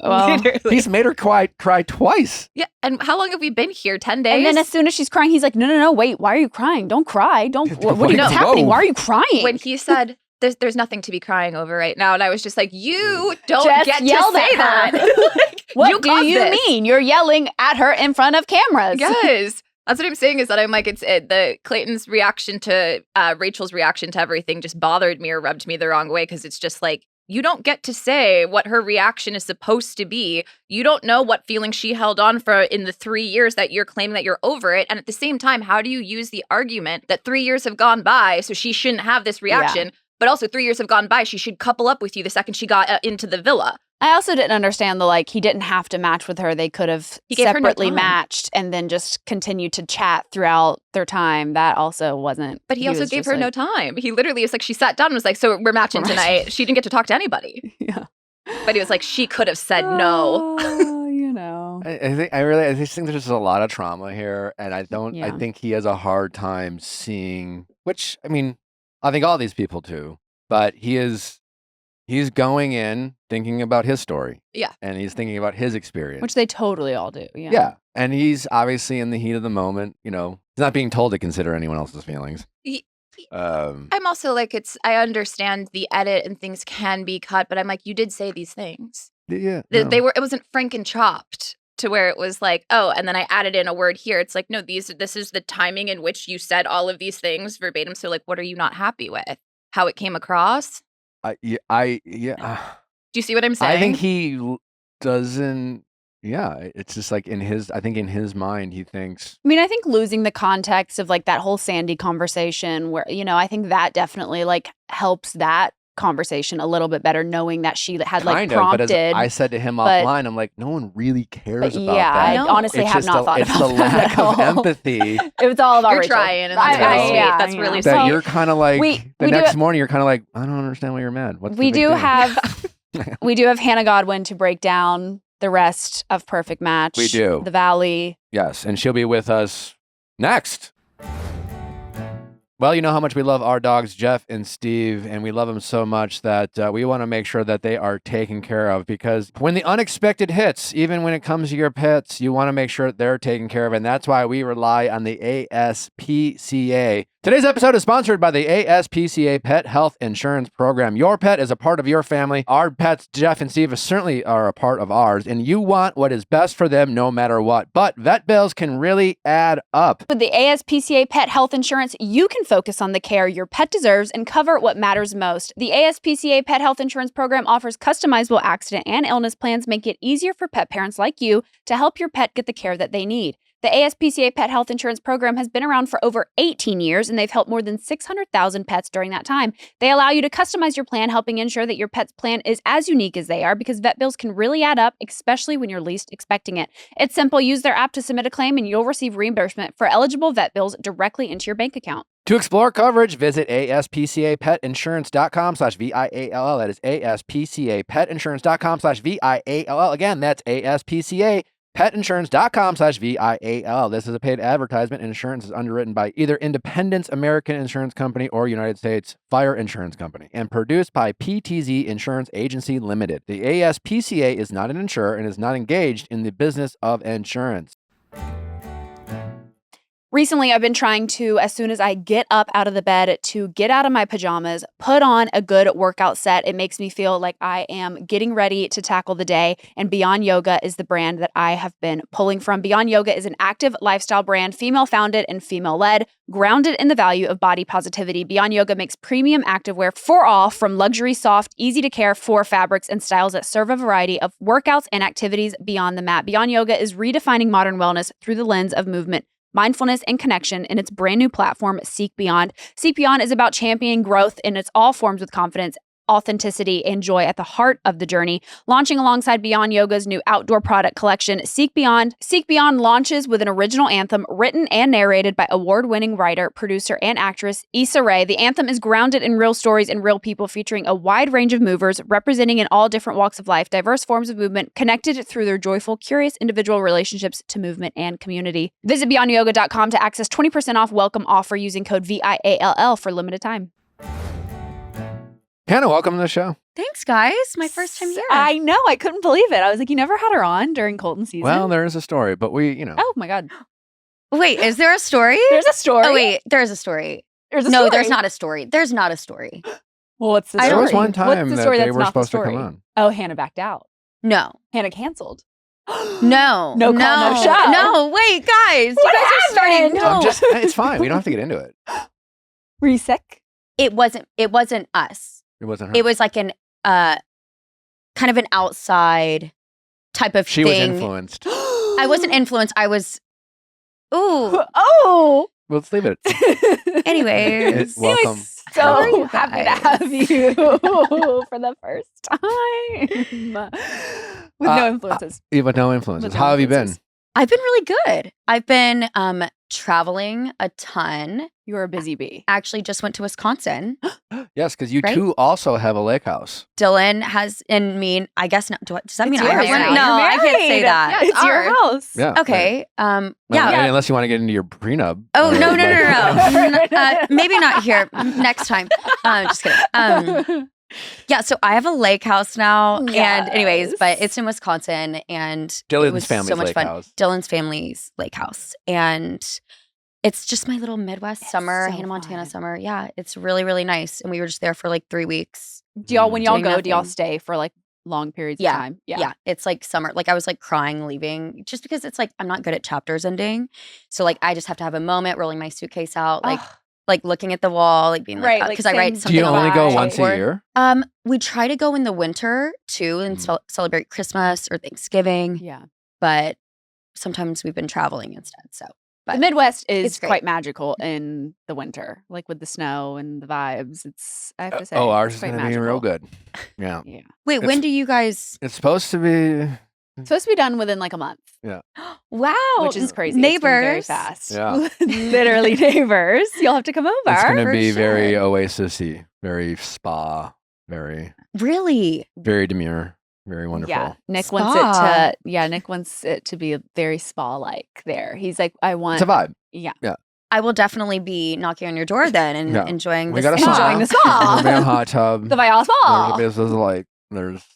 Well, Literally. he's made her cry twice. Yeah. And how long have we been here? 10 days? and then as soon as she's crying, he's like, no, wait, why are you crying? Don't cry. Don't. What Wait, is whoa. happening? Why are you crying? when he said, there's nothing to be crying over right now. And I was just like, you don't Just get to yelled say at that. her. Like, what do caused you this. mean? You're yelling at her in front of cameras. Yes. That's what I'm saying, is that I'm like, the Clayton's reaction to Rachel's reaction to everything just bothered me or rubbed me the wrong way, because it's just like, you don't get to say what her reaction is supposed to be. You don't know what feelings she held on for in the 3 years that you're claiming that you're over it. And at the same time, how do you use the argument that 3 years have gone by, so she shouldn't have this reaction, but also 3 years have gone by, she should couple up with you the second she got into the villa? I also didn't understand he didn't have to match with her. They could have He gave her no separately time. matched and then just continued to chat throughout their time. That also wasn't. But he also was gave just her like- no time. He literally is like, she sat down and was like, so we're matching We're tonight. She didn't get to talk to anybody. Yeah. But he was like, she could have said no. You know. I just think there's just a lot of trauma here, and I Yeah. think he has a hard time seeing. Which, I mean, I think all these people do, but he's going in thinking about his story. Yeah. And he's thinking about his experience. Which they totally all do. Yeah. Yeah. And he's obviously in the heat of the moment, he's not being told to consider anyone else's feelings. He- Um, I'm also like, I understand the edit and things can be cut, but I'm like, you did say these things. yeah. It no. wasn't frank and chopped to where it was like, oh, and then I added in a word here. It's like, no, this is the timing in which you said all of these things verbatim. So like, what are you not happy with? How it came across? Yeah. Do you see what I'm saying? I think he doesn't. Yeah, it's just like in his mind, he thinks. I mean, I think losing the context of like that whole Sandy conversation where, I think that definitely like helps that conversation a little bit better, knowing that she had like Kind of, but as prompted. I said to him but- offline, I'm like, no one really cares but about yeah, that. I No. honestly It's have just not thought it's about the that lack at of all. empathy It was all about You're Rachel. trying, and that's really sweet. That's really that So- you're kind of like we the do next it- morning. You're kind of like, I don't understand why you're mad. What's the we big do deal? have we do have Hannah Godwin to break down the rest of Perfect Match. We do. The Valley. Yes, and she'll be with us next. Well, you know how much we love our dogs, Jeff and Steve, and we love them so much that we want to make sure that they are taken care of, because when the unexpected hits, even when it comes to your pets, you want to make sure they're taken care of, and that's why we rely on the ASPCA Today's episode is sponsored by the ASPCA Pet Health Insurance Program. Your pet is a part of your family. Our pets, Jeff and Steve, certainly are a part of ours, and you want what is best for them no matter what. But vet bills can really add up. With the ASPCA Pet Health Insurance, you can focus on the care your pet deserves and cover what matters most. The ASPCA Pet Health Insurance Program offers customizable accident and illness plans, making it easier for pet parents like you to help your pet get the care that they need. The ASPCA Pet Health Insurance Program has been around for over 18 years, and they've helped more than 600,000 pets during that time. They allow you to customize your plan, helping ensure that your pet's plan is as unique as they are, because vet bills can really add up, especially when you're least expecting it. It's simple. Use their app to submit a claim, and you'll receive reimbursement for eligible vet bills directly into your bank account. To explore coverage, visit aspcapetinsurance.com/VIALL. That is aspcapetinsurance.com/VIALL. Again, that's aspcapetinsurance.com/VIALL. This is a paid advertisement. Insurance is underwritten by either Independence American Insurance Company or United States Fire Insurance Company and produced by PTZ Insurance Agency Limited. The ASPCA is not an insurer and is not engaged in the business of insurance. Recently, I've been trying to, as soon as I get up out of the bed, to get out of my pajamas, put on a good workout set. It makes me feel like I am getting ready to tackle the day. And Beyond Yoga is the brand that I have been pulling from. Beyond Yoga is an active lifestyle brand, female-founded and female-led, grounded in the value of body positivity. Beyond Yoga makes premium activewear for all, from luxury, soft, easy-to-care for fabrics and styles that serve a variety of workouts and activities beyond the mat. Beyond Yoga is redefining modern wellness through the lens of movement, mindfulness, and connection in its brand new platform, Seek Beyond. Seek Beyond is about championing growth in its all forms with confidence, authenticity, and joy at the heart of the journey. Launching alongside Beyond Yoga's new outdoor product collection, Seek Beyond. Seek Beyond launches with an original anthem written and narrated by award-winning writer, producer, and actress Issa Rae. The anthem is grounded in real stories and real people, featuring a wide range of movers representing in all different walks of life, diverse forms of movement, connected through their joyful, curious individual relationships to movement and community. Visit beyondyoga.com to access 20% off welcome offer using code VIALL for limited time. Hannah, welcome to the show. Thanks, guys. My first time here. I know. I couldn't believe it. I was like, you never had her on during Colton season? Well, there is a story, but Oh, my God. Wait, is there a story? There's a story. Oh, wait, there's a story. There's a No, story. there's not a story. There's not a story. Well, what's the story? there was one time What's the story that they that's were not the supposed to story? come on. Oh, Hannah backed out. No. Hannah canceled. No. No call, no show. No, wait, guys. What you guys are starting. happened? No. It's fine. We don't have to get into it. Were you sick? It wasn't us. It wasn't her. It was like an kind of an outside type of She was thing. influenced. I wasn't influenced. I was ooh. Oh. Well, let's leave it. Anyways. Welcome. How are So you happy to guys? have you for the first time. With no influences. Yeah, but no influences. With no How have you been? influences. I've been really good. I've been traveling a ton. You're a busy bee. Actually just went to Wisconsin. Yes, because you Right? too also have a lake house. Dylan has, and me, I guess not. Does that mean It's I have yours one? now. No, You're I can't say married. that. Yeah, It's your ours. house. Yeah. Okay. Well, Yeah. Unless you want to get into your prenup. Oh, no. Like- Maybe not here. Next time. Just kidding. Yeah, so I have a lake house now. And anyways, but it's in Wisconsin, and Dylan's it was family's so much lake fun. house. Dylan's family's lake house. And it's just my little Midwest summer, so Hannah Montana fun. summer. Yeah, it's really, really nice. And we were just there for like 3 weeks. Do y'all, when y'all Doing go, do y'all nothing. stay for like long periods Yeah, of time? Yeah, it's like summer. Like I was like crying leaving just because it's like I'm not good at chapters ending. So like I just have to have a moment rolling my suitcase out, like looking at the wall, like being Right, like, like because I write saying Do something you only go Bye. once a Or- year? We try to go in the winter too and celebrate Christmas or Thanksgiving, Yeah. but sometimes we've been traveling instead. So, The but Midwest it's is great. quite magical in the winter, like with the snow and the vibes. It's, I have to say. Oh, ours it's is quite going to be real magical. good. Yeah. Yeah. wait, It's- when do you guys? It's supposed to be. It's supposed to be done within like a month, Wow, which is crazy. It's been very Neighbors, fast. Yeah. Literally neighbors. You'll have to come over. It's going to for be very sure. oasis-y, very spa, very, Really? very demure, very wonderful. Yeah, Nick Spa. wants it to. Yeah, Nick wants it to be very spa-like. There, he's like, I want. It's a vibe. Yeah, I will definitely be knocking on your door then and Yeah. enjoying We the got a spa. spa. enjoying the There's spa, going to be a hot tub. the Viall spa.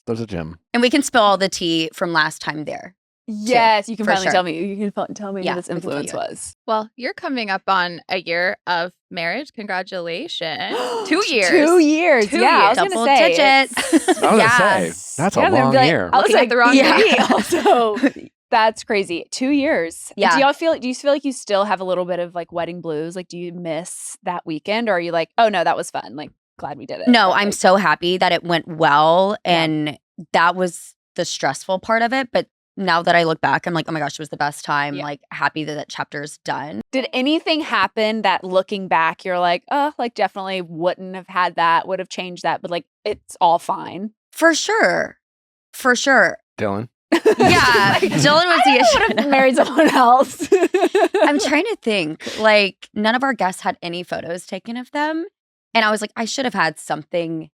There's a gym. And we can spill all the tea from last time there. Yes, you can for finally sure. tell me. You can tell me Yeah, who this we can tell influence you. was. Well, you're coming up on a year of marriage. Congratulations. 2 years. 2 years. 2 Yeah, I was years. gonna Double say digits. it's- I was Yeah. gonna say that's a Yeah, I'm gonna long be like, year. I was Looking at like, the wrong yeah. day. Also, that's crazy. 2 years. Yeah. Do you feel like you still have a little bit of like wedding blues? Like, do you miss that weekend, or are you like, oh no, that was fun. Like, glad we did it. No, But, I'm like, so happy that it went well. Yeah. And that was the stressful part of it. But now that I look back, I'm like, oh my gosh, it was the best time. Yeah. Like, happy that that chapter's done. Did anything happen that looking back, you're like, oh, like definitely wouldn't have had that, would have changed that, but like it's all fine. For sure. For sure. Dylan. Yeah. Like, Dylan was the I would issue. have married someone else. I'm trying to think. Like, none of our guests had any photos taken of them. And I was like, I should have had something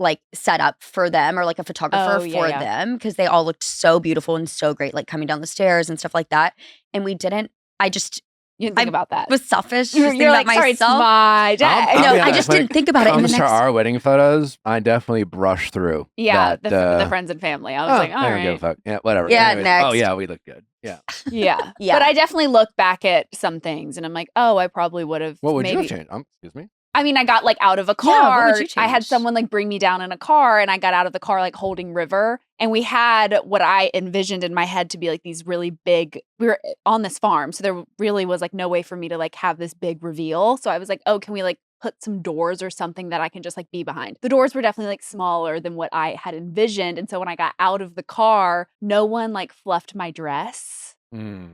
like set up for them or like a photographer Oh, yeah, for yeah. them because they all looked so beautiful and so great, like coming down the stairs and stuff like that. And we didn't. I just You didn't think I about that. was selfish. Just You're thinking like, about sorry, it's myself. my day. I'll No, be I honest, just when didn't think about it in the comes to next. our wedding photos, I definitely brush through. Yeah, that, the friends and family. I was like, all I don't give a right. fuck. Yeah, whatever. Yeah, Anyways. next. Oh yeah, we look good. Yeah. Yeah. Yeah. But I definitely look back at some things and I'm like, oh, I probably would have. What would maybe, you have changed? Excuse me. I mean, I got like out of a Yeah, car. what would you I had change? someone like bring me down in a car and I got out of the car like holding River. And we had what I envisioned in my head to be like these really big, we were on this farm. So there really was like no way for me to like have this big reveal. So I was like, oh, can we like put some doors or something that I can just like be behind? The doors were definitely like smaller than what I had envisioned. And so when I got out of the car, no one like fluffed my dress.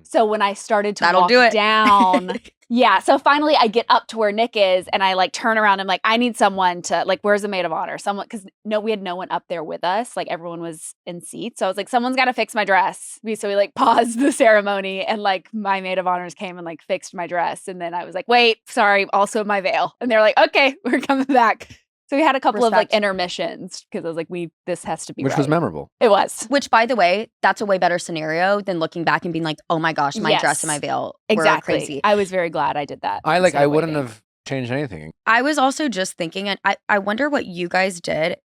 So when I started to That'll walk do it. down, yeah. So finally I get up to where Nick is and I like turn around and I'm like, I need someone to like, where's the maid of honor? Someone, because we had no one up there with us. Like everyone was in seats. So I was like, someone's got to fix my dress. So we like paused the ceremony and like my maid of honors came and like fixed my dress. And then I was like, wait, sorry, also my veil. And they're like, okay, we're coming back. So we had a couple of like Respect. intermissions because I was like, this has to be Which was right. memorable. It was. Which, by the way, that's a way better scenario than looking back and being like, oh my gosh, my dress Yes. and my veil Exactly. were crazy. I was very glad I did that. I instead of wouldn't waiting. have changed anything. I was also just thinking, and I wonder what you guys did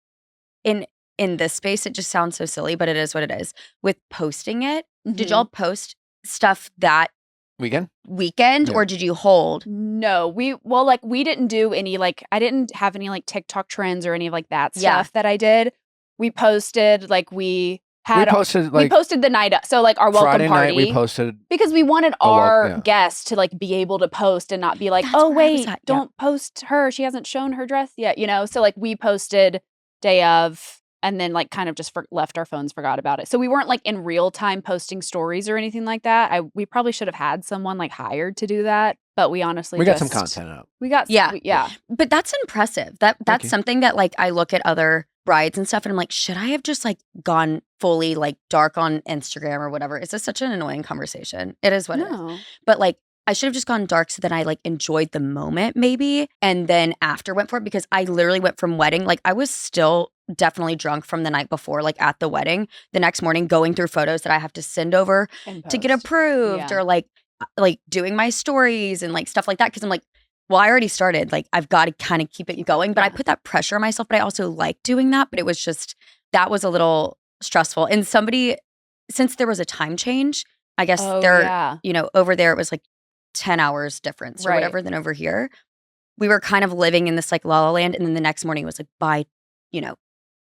in this space. It just sounds so silly, but it is what it is. With posting it, did Mhm. y'all post stuff that Weekend? weekend Yeah. or did you hold? No, we didn't do any like I didn't have any like TikTok trends or any of like that Yeah. stuff that I did. We posted like we had We posted the night so like our welcome Friday party night. We posted. because we wanted Oh, well, our yeah. guests to like be able to post and not be like, That's oh where I was wait, at, yeah. don't post her. She hasn't shown her dress yet, So like we posted day of and then like kind of just left our phones, forgot about it. So we weren't like in real time posting stories or anything like that. We probably should have had someone like hired to do that, but we honestly We got some just- content up. We got Yeah. yeah. But that's impressive. That's you. something that like I look at other brides and stuff and I'm like, should I have just like gone fully like dark on Instagram or whatever? Is this such an annoying conversation? It is what it is. No. But like I should have just gone dark so that I like enjoyed the moment maybe and then after went for it because I literally went from wedding. Like I was still definitely drunk from the night before, like at the wedding. The next morning going through photos that I have to send over to get post. approved Yeah. or like doing my stories and like stuff like that. Cause I'm like, well, I already started. Like I've got to kind of keep it going. But I put that pressure on myself, but I also like doing that. But it was just, that was a little stressful. And since there was a time change, I guess yeah. over there it was like 10 hours difference or Right. whatever than over here. We were kind of living in this like la la land. And then the next morning it was like by,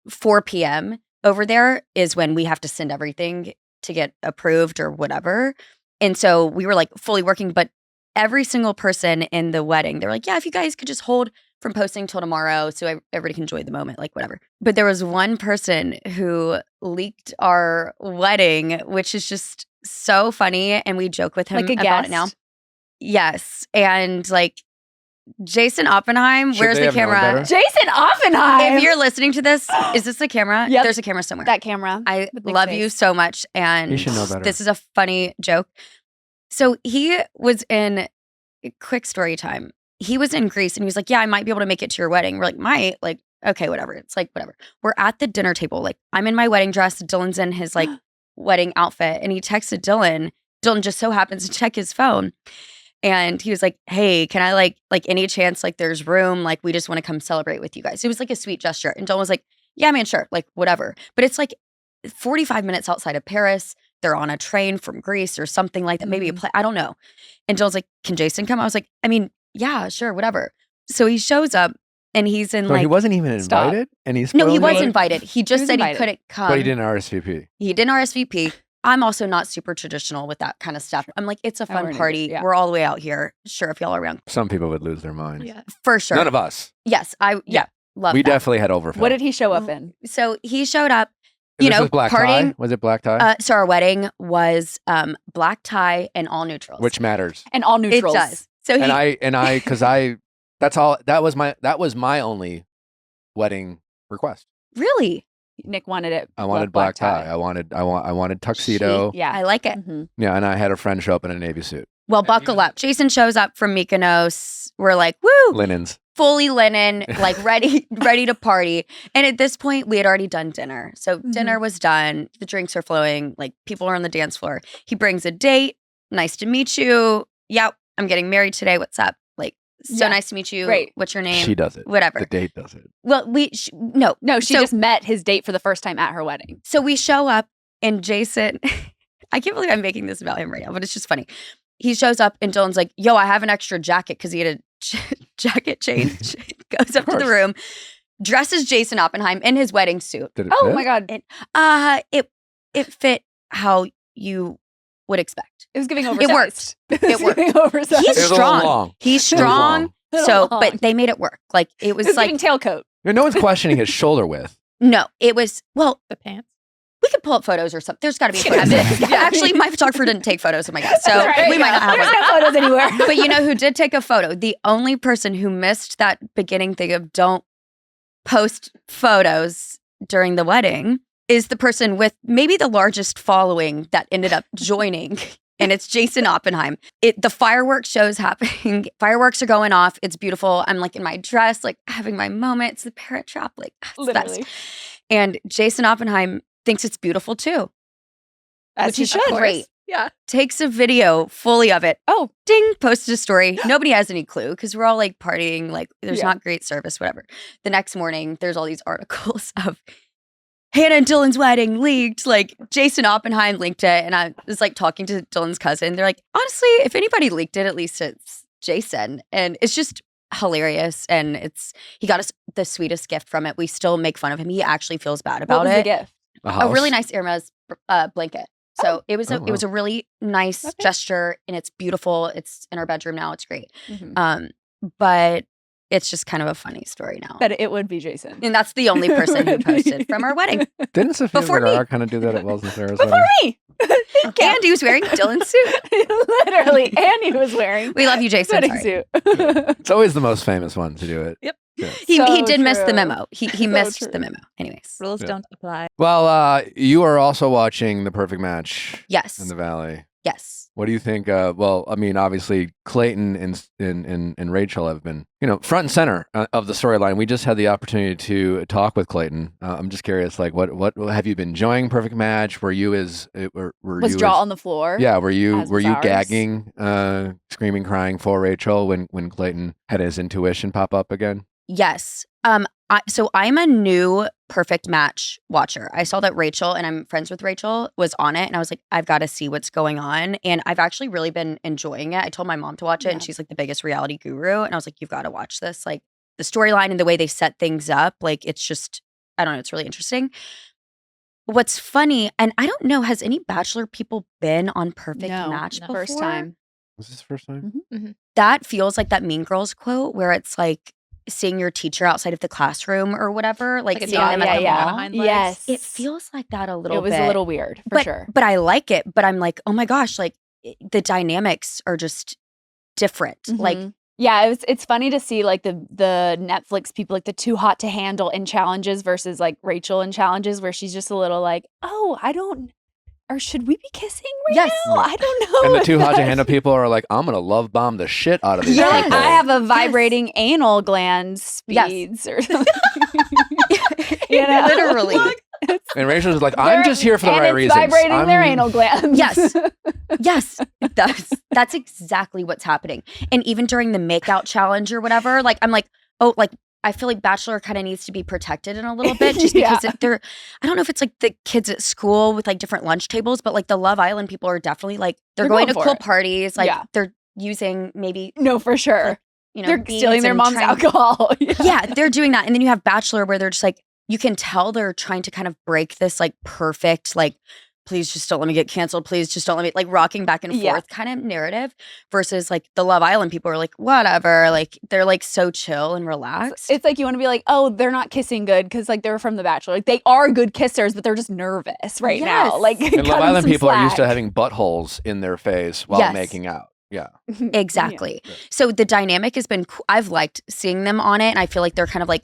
4 p.m. over there is when we have to send everything to get approved or whatever. And so we were like fully working, but every single person in the wedding, they were like, yeah, if you guys could just hold from posting till tomorrow so everybody can enjoy the moment, like whatever. But there was one person who leaked our wedding, which is just so funny. And we joke with him Like a about guest. it now. Yes. And like Jason Oppenheim, Should where's they the have known camera? better? Jason Oppenheim. If you're listening to this, is this the camera? Yep. There's a camera somewhere. that camera. I with Nick's love you face. so much. And You should know better. this is a funny joke. So he was in, quick story time. He was in Greece and he was like, yeah, I might be able to make it to your wedding. We're like, might? Like, okay, whatever. It's like, whatever. We're at the dinner table. Like, I'm in my wedding dress. Dylan's in his like wedding outfit. And he texted Dylan. Dylan just so happens to check his phone. And he was like, hey, can I like any chance like there's room? Like, we just want to come celebrate with you guys. It was like a sweet gesture. And Dylan was like, yeah, man, sure. Like, whatever. But it's like 45 minutes outside of Paris. they're on a train from Greece or something like that. Maybe a Mhm. play. I don't know. And Jill's like, can Jason come? I was like, I mean, yeah, sure, whatever. So he shows up and he's in So like, he wasn't even Stop. invited, and he's no, he was spoiling it? invited. He just was said invited. he couldn't come. but he didn't RSVP. He didn't RSVP. I'm also not super traditional with that kind of stuff. I'm like, it's a Oh, fun we're neither, party. yeah. We're all the way out here. Sure, if y'all are around. Some people would lose their minds. Yeah. For sure. None of us. Yes, love We that. definitely had overfill. What did he show up in? So he showed up, This you know, was black partying. tie? Was it black tie? So our wedding was black tie and all neutrals. Which matters. And all it neutrals. does. So he, That's all. That was my only wedding request. really, Nick wanted it. I wanted black tie. I wanted tuxedo. Yeah. I like it. Mhm. Yeah, and I had a friend show up in a navy suit, Well, buckle up. Jason shows up from Mykonos. We're like, woo, linens. fully linen, like ready to party. And at this point, we had already done dinner. So dinner was done. The drinks are flowing. Like people are on the dance floor. He brings a date. Nice to meet you. Yep, I'm getting married today. What's up? Like, so Yeah. nice to meet you. Great. What's your name? She does it. Whatever. The date does it. Well, no. No, she So- just met his date for the first time at her wedding. So we show up and Jason, I can't believe I'm making this about him right now, but it's just funny. He shows up and Dylan's like, yo, I have an extra jacket because he had a jacket change. Goes up to the course. room, dresses Jason Oppenheim in his wedding suit. Did it Oh fit? my God. It fit how you would expect. It was giving oversized. worked. It It worked. giving oversized. He's It was a little strong. long. He's It was long. strong. Little So, long. but they made it work. Like it It was was like, giving tailcoat. No one's questioning his shoulder width. no, it was, well, The pants. we could pull up photos or something. There's got to be Yeah. photos. Yeah. Actually, my photographer didn't take photos of my guests. So That's right. we might not have There's one. no photos anywhere. But you know who did take a photo? The only person who missed that beginning thing of don't post photos during the wedding is the person with maybe the largest following that ended up joining. And it's Jason Oppenheim. The fireworks show's happening. Fireworks are going off. It's beautiful. I'm like in my dress, like having my moment. It's the Parent Trap, like it's the best. Literally. And Jason Oppenheim thinks it's beautiful too. As Which he is should. great. Yeah. Takes a video fully of it. Oh. Ding, posted a story. Nobody has any clue because we're all like partying, like there's Yeah. not great service, whatever. The next morning, there's all these articles of Hannah and Dylan's wedding leaked. Like Jason Oppenheim linked it. And I was like talking to Dylan's cousin. They're like, honestly, if anybody leaked it, at least it's Jason. And it's just hilarious. And he got us the sweetest gift from it. We still make fun of him. He actually feels bad What about was the it. gift? A really nice Hermes blanket. So it was Oh, it was a really nice Okay. gesture, and it's beautiful. It's in our bedroom now. It's great. Mhm. But it's just kind of a funny story now. But it would be Jason. And that's the only person who posted from our wedding. Didn't Sophia Before me. Vergara kind of do that at Wells and Sarah's Before wedding? me. And he was wearing Dylan's suit. Literally. And he was wearing We love you, Jason. wedding Sorry. suit. It's always the most famous one to do it. Yep. Yeah. He So did miss the true. memo. He So missed true. the memo. Anyways. Rules Yeah. don't apply. Well, you are also watching The Perfect Match Yes. in the Valley. Yes. What do you think? Well, I mean, obviously, Clayton and Rachel have been, front and center of the storyline. We just had the opportunity to talk with Clayton. I'm just curious, like, what have you been enjoying? Perfect Match? Were you Was jaw on the floor. Yeah, were you as was ours. gagging, screaming, crying for Rachel when Clayton had his intuition pop up again? Yes. So I'm a new Perfect Match watcher. I saw that Rachel, and I'm friends with Rachel, was on it, and I was like, I've got to see what's going on. And I've actually really been enjoying it. I told my mom to watch it, and Yeah. she's like the biggest reality guru. And I was like, you've got to watch this. Like the storyline and the way they set things up, like it's just, I don't know, it's really interesting. What's funny, and I don't know, has any Bachelor people been on Perfect No, Match no. before? First time. Was this the first time? That feels like that Mean Girls quote where it's like seeing your teacher outside of the classroom or whatever, like Like a seeing dog them with at a the ball mall. behind legs. Yes. It feels like that a little It was bit. a little weird, for sure. But I like it. But I'm like, oh my gosh, like the dynamics are just different. Like, Mhm. Yeah, it's funny to see like the Netflix people, like the too hot to handle in challenges versus like Rachel in challenges where she's just a little like, oh, I don't, or should we be kissing right Yes. now? I don't know. And the if too hot to that's- handle people are like, I'm gonna love bomb the shit out of these Yeah, people. I have a vibrating anal gland Yes. speeds or something. You know? literally. And Rachel's like, I'm just here for the and right it's reasons. vibrating their I'm- anal glands. Yes. Yes, that's exactly what's happening. And even during the makeout challenge or whatever, like I'm like, oh, like I feel like Bachelor kind of needs to be protected in a little bit just because they're, I don't know if it's like the kids at school with like different lunch tables, but like the Love Island people are definitely like, they're going to cool parties. Like they're using maybe. No, for sure. Like, you know, they're stealing their mom's alcohol. Yeah, they're doing that. And then you have Bachelor where they're just like, you can tell they're trying to kind of break this like perfect, like, please just don't let me get canceled. Please just don't let me, like rocking back and forth kind of narrative versus like the Love Island people are like, whatever. Like they're like so chill and relaxed. It's like you want to be like, oh, they're not kissing good because like they're from The Bachelor. Like they are good kissers, but they're just nervous right now. Like and Love Island people are used to having buttholes in their face while making out. Yeah. Exactly. So the dynamic has been cool. I've liked seeing them on it. And I feel like they're kind of like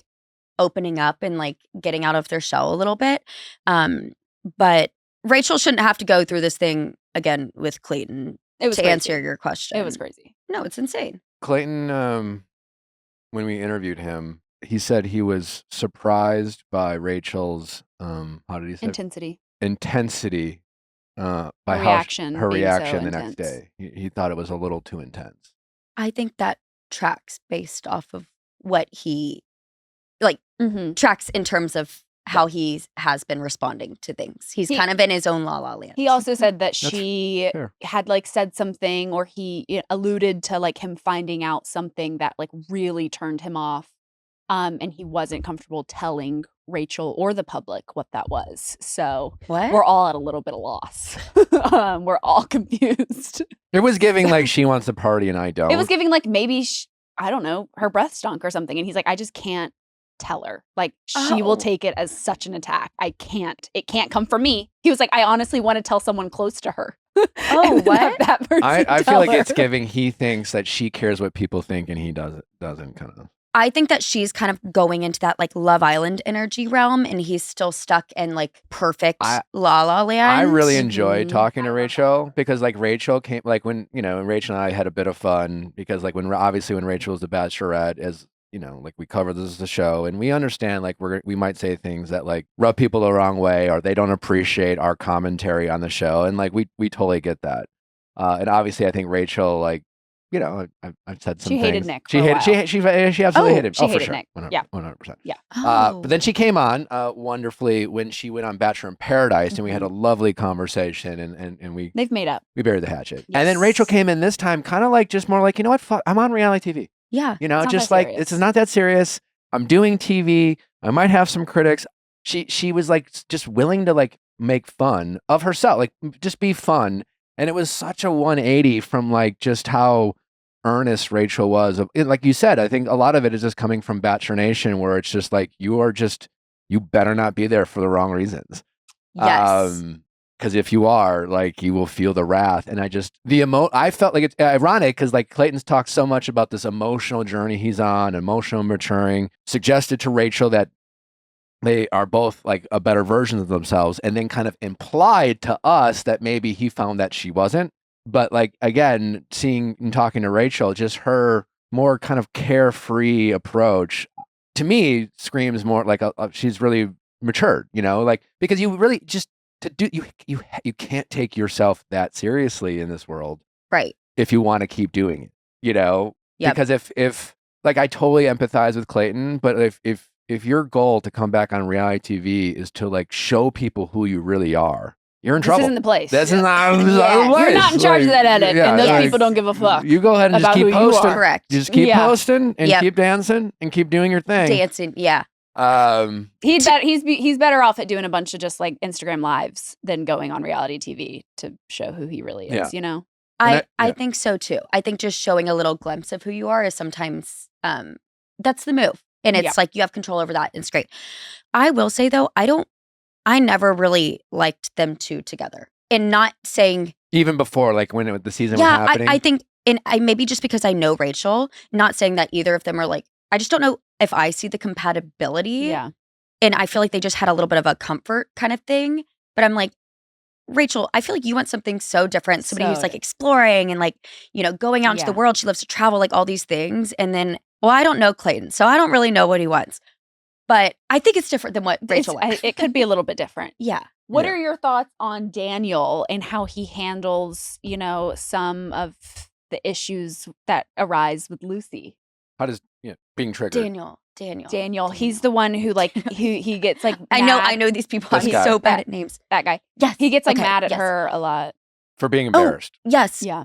opening up and like getting out of their shell a little bit. But Rachel shouldn't have to go through this thing again with Clayton to answer your question. It was crazy. No, it's insane. Clayton, when we interviewed him, he said he was surprised by Rachel's, how did he say? Intensity. By her reaction the next day. He thought it was a little too intense. I think that tracks based off of what he, like, tracks in terms of how he has been responding to things. He's kind of in his own la la land. He also said that she had like said something, or he alluded to like him finding out something that like really turned him off. And he wasn't comfortable telling Rachel or the public what that was. So we're all at a little bit of loss. We're all confused. It was giving like she wants to party and I don't. It was giving like maybe, I don't know, her breath stunk or something. And he's like, I just can't tell her. Like she will take it as such an attack. I can't. It can't come from me. He was like, I honestly want to tell someone close to her. Oh, what? That person I feel like it's giving he thinks that she cares what people think and he doesn't kind of. I think that she's kind of going into that like Love Island energy realm and he's still stuck in like perfect la la land. I really enjoyed talking to Rachel because like Rachel came like when, you know, Rachel and I had a bit of fun because like when Rachel was the Bachelorette, as you know, like we cover this as a show and we understand like we might say things that like rub people the wrong way or they don't appreciate our commentary on the show. And like we totally get that. And obviously I think Rachel like, you know, I've said some things. She hated Nick. She absolutely hated him. She hated for sure. Nick. 100%. Yeah. But then she came on wonderfully when she went on Bachelor in Paradise, and we had a lovely conversation, and they've made up. We buried the hatchet. Yes. And then Rachel came in this time, kind of like just more like, you know what? Fuck, I'm on reality TV. Yeah. You know, just like this is not that serious. I'm doing TV. I might have some critics. She was like just willing to like make fun of herself, like just be fun. And it was such a 180 from like just how earnest Rachel was. Like you said, I think a lot of it is just coming from Bachelor Nation, where it's just like you better not be there for the wrong reasons. Yes. Because if you are, like, you will feel the wrath. And I felt like it's ironic because like Clayton's talked so much about this emotional journey he's on, emotional maturing, suggested to Rachel that they are both like a better version of themselves, and then kind of implied to us that maybe he found that she wasn't. But like, again, seeing and talking to Rachel, just her more kind of carefree approach to me screams more like she's really matured, you know, like, because you really just you can't take yourself that seriously in this world. Right. If you want to keep doing it, you know, because if like, I totally empathize with Clayton, but if your goal to come back on reality TV is to like show people who you really are, you're in trouble. This isn't the place. This is not the place. You're not in charge of that edit, and those like, people don't give a fuck. You go ahead and just keep posting. Correct. Just keep posting and keep dancing and keep doing your thing. Dancing, yeah. He's better off at doing a bunch of just like Instagram lives than going on reality TV to show who he really is. You know, I think so too. I think just showing a little glimpse of who you are is sometimes that's the move, and it's like you have control over that. And it's great. I will say though, I never really liked them two together, and not saying even before like when the season was happening. I think, and I maybe just because I know Rachel, not saying that either of them are like. I just don't know if I see the compatibility. Yeah. And I feel like they just had a little bit of a comfort kind of thing. But I'm like, Rachel, I feel like you want something so different. Somebody who's like exploring and like, you know, going out into the world. She loves to travel, like all these things. And then, well, I don't know Clayton, so I don't really know what he wants. But I think it's different than what Rachel wants. It could be a little bit different. Yeah. What are your thoughts on Daniel and how he handles, you know, some of the issues that arise with Lucy? How does being triggered. Daniel. He's the one who like he gets like I mad. know these people. This I'm guy. so bad at names. That guy. Yes. He gets like Okay, mad at yes. her a lot. For being embarrassed. Yes. Yeah.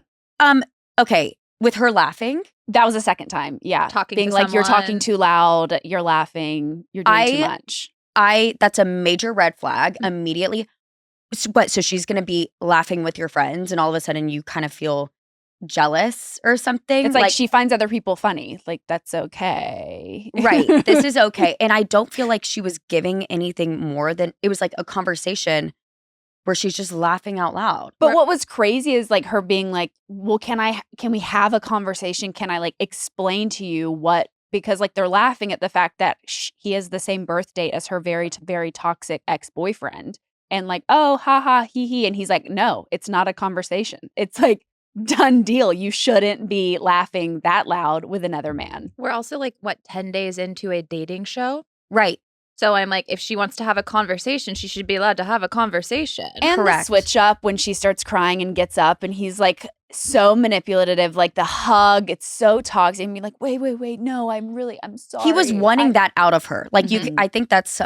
Okay. With her laughing, That was the second time. Yeah. Talking being to like, you're someone. talking too loud, you're laughing, you're doing too much. that's a major red flag immediately. So she's going to be laughing with your friends and all of a sudden you kind of feel jealous or something. It's like she finds other people funny. Like, that's okay. Right. This is okay. And I don't feel like she was giving anything more than it was like a conversation where she's just laughing out loud. But what was crazy is like her being like, well, can we have a conversation? Can I like explain to you what, because like they're laughing at the fact that he has the same birth date as her very, very toxic ex-boyfriend. And like, oh, haha, he. And he's like, no, it's not a conversation. It's like, done deal. You shouldn't be laughing that loud with another man. We're also like, 10 days into a dating show? Right. So I'm like, if she wants to have a conversation, she should be allowed to have a conversation. And the Correct. switch up when she starts crying and gets up and he's like so manipulative, like the hug, it's so toxic. And be like, wait, no, I'm sorry. He was wanting that out of her. Like Mhm. I think that's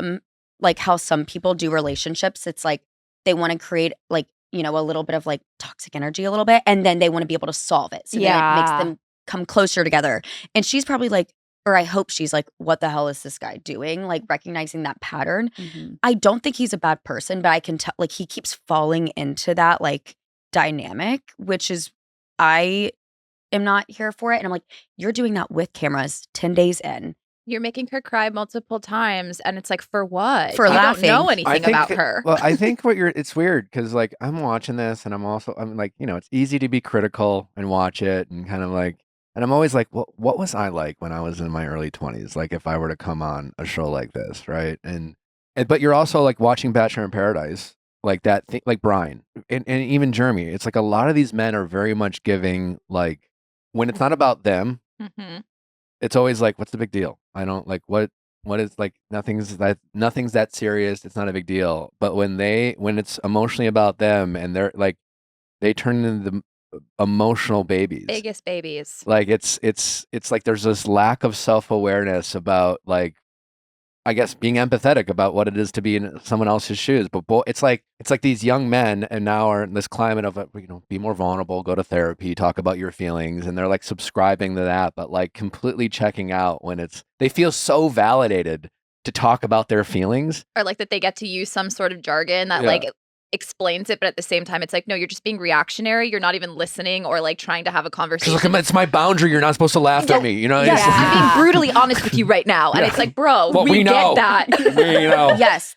like how some people do relationships. It's like they want to create like, a little bit of like toxic energy a little bit. And then they want to be able to solve it. So then it makes them come closer together. And she's probably like, or I hope she's like, what the hell is this guy doing? Like recognizing that pattern. Mhm. I don't think he's a bad person, but I can tell like he keeps falling into that like dynamic, which is I am not here for it. And I'm like, you're doing that with cameras 10 days in. You're making her cry multiple times, and it's like, for what? For you laughing. don't know anything about her. Well, I think it's weird because like I'm watching this and I'm like, it's easy to be critical and watch it and kind of like, and I'm always like, well, what was I like when I was in my early 20s? Like if I were to come on a show like this, right? But you're also like watching Bachelor in Paradise, like that thing, like Brian and even Jeremy. It's like a lot of these men are very much giving like when it's not about them. Mm-hmm. It's always like, what's the big deal? I don't like what is like nothing's that serious. It's not a big deal. But when it's emotionally about them and they're like, they turn into the emotional babies. Biggest babies. Like it's like there's this lack of self-awareness about like, I guess being empathetic about what it is to be in someone else's shoes. But it's like these young men and now are in this climate of, be more vulnerable, go to therapy, talk about your feelings. And they're like subscribing to that, but like completely checking out when they feel so validated to talk about their feelings. Or like that they get to use some sort of jargon that Yeah. like explains it, but at the same time, it's like, no, you're just being reactionary. You're not even listening or like trying to have a Because conversation. it's my boundary. You're not supposed to laugh at me. Yes, It's- I'm being brutally honest with you right now. And Yeah. it's like, bro, Well, we know. get that. we know. Yes.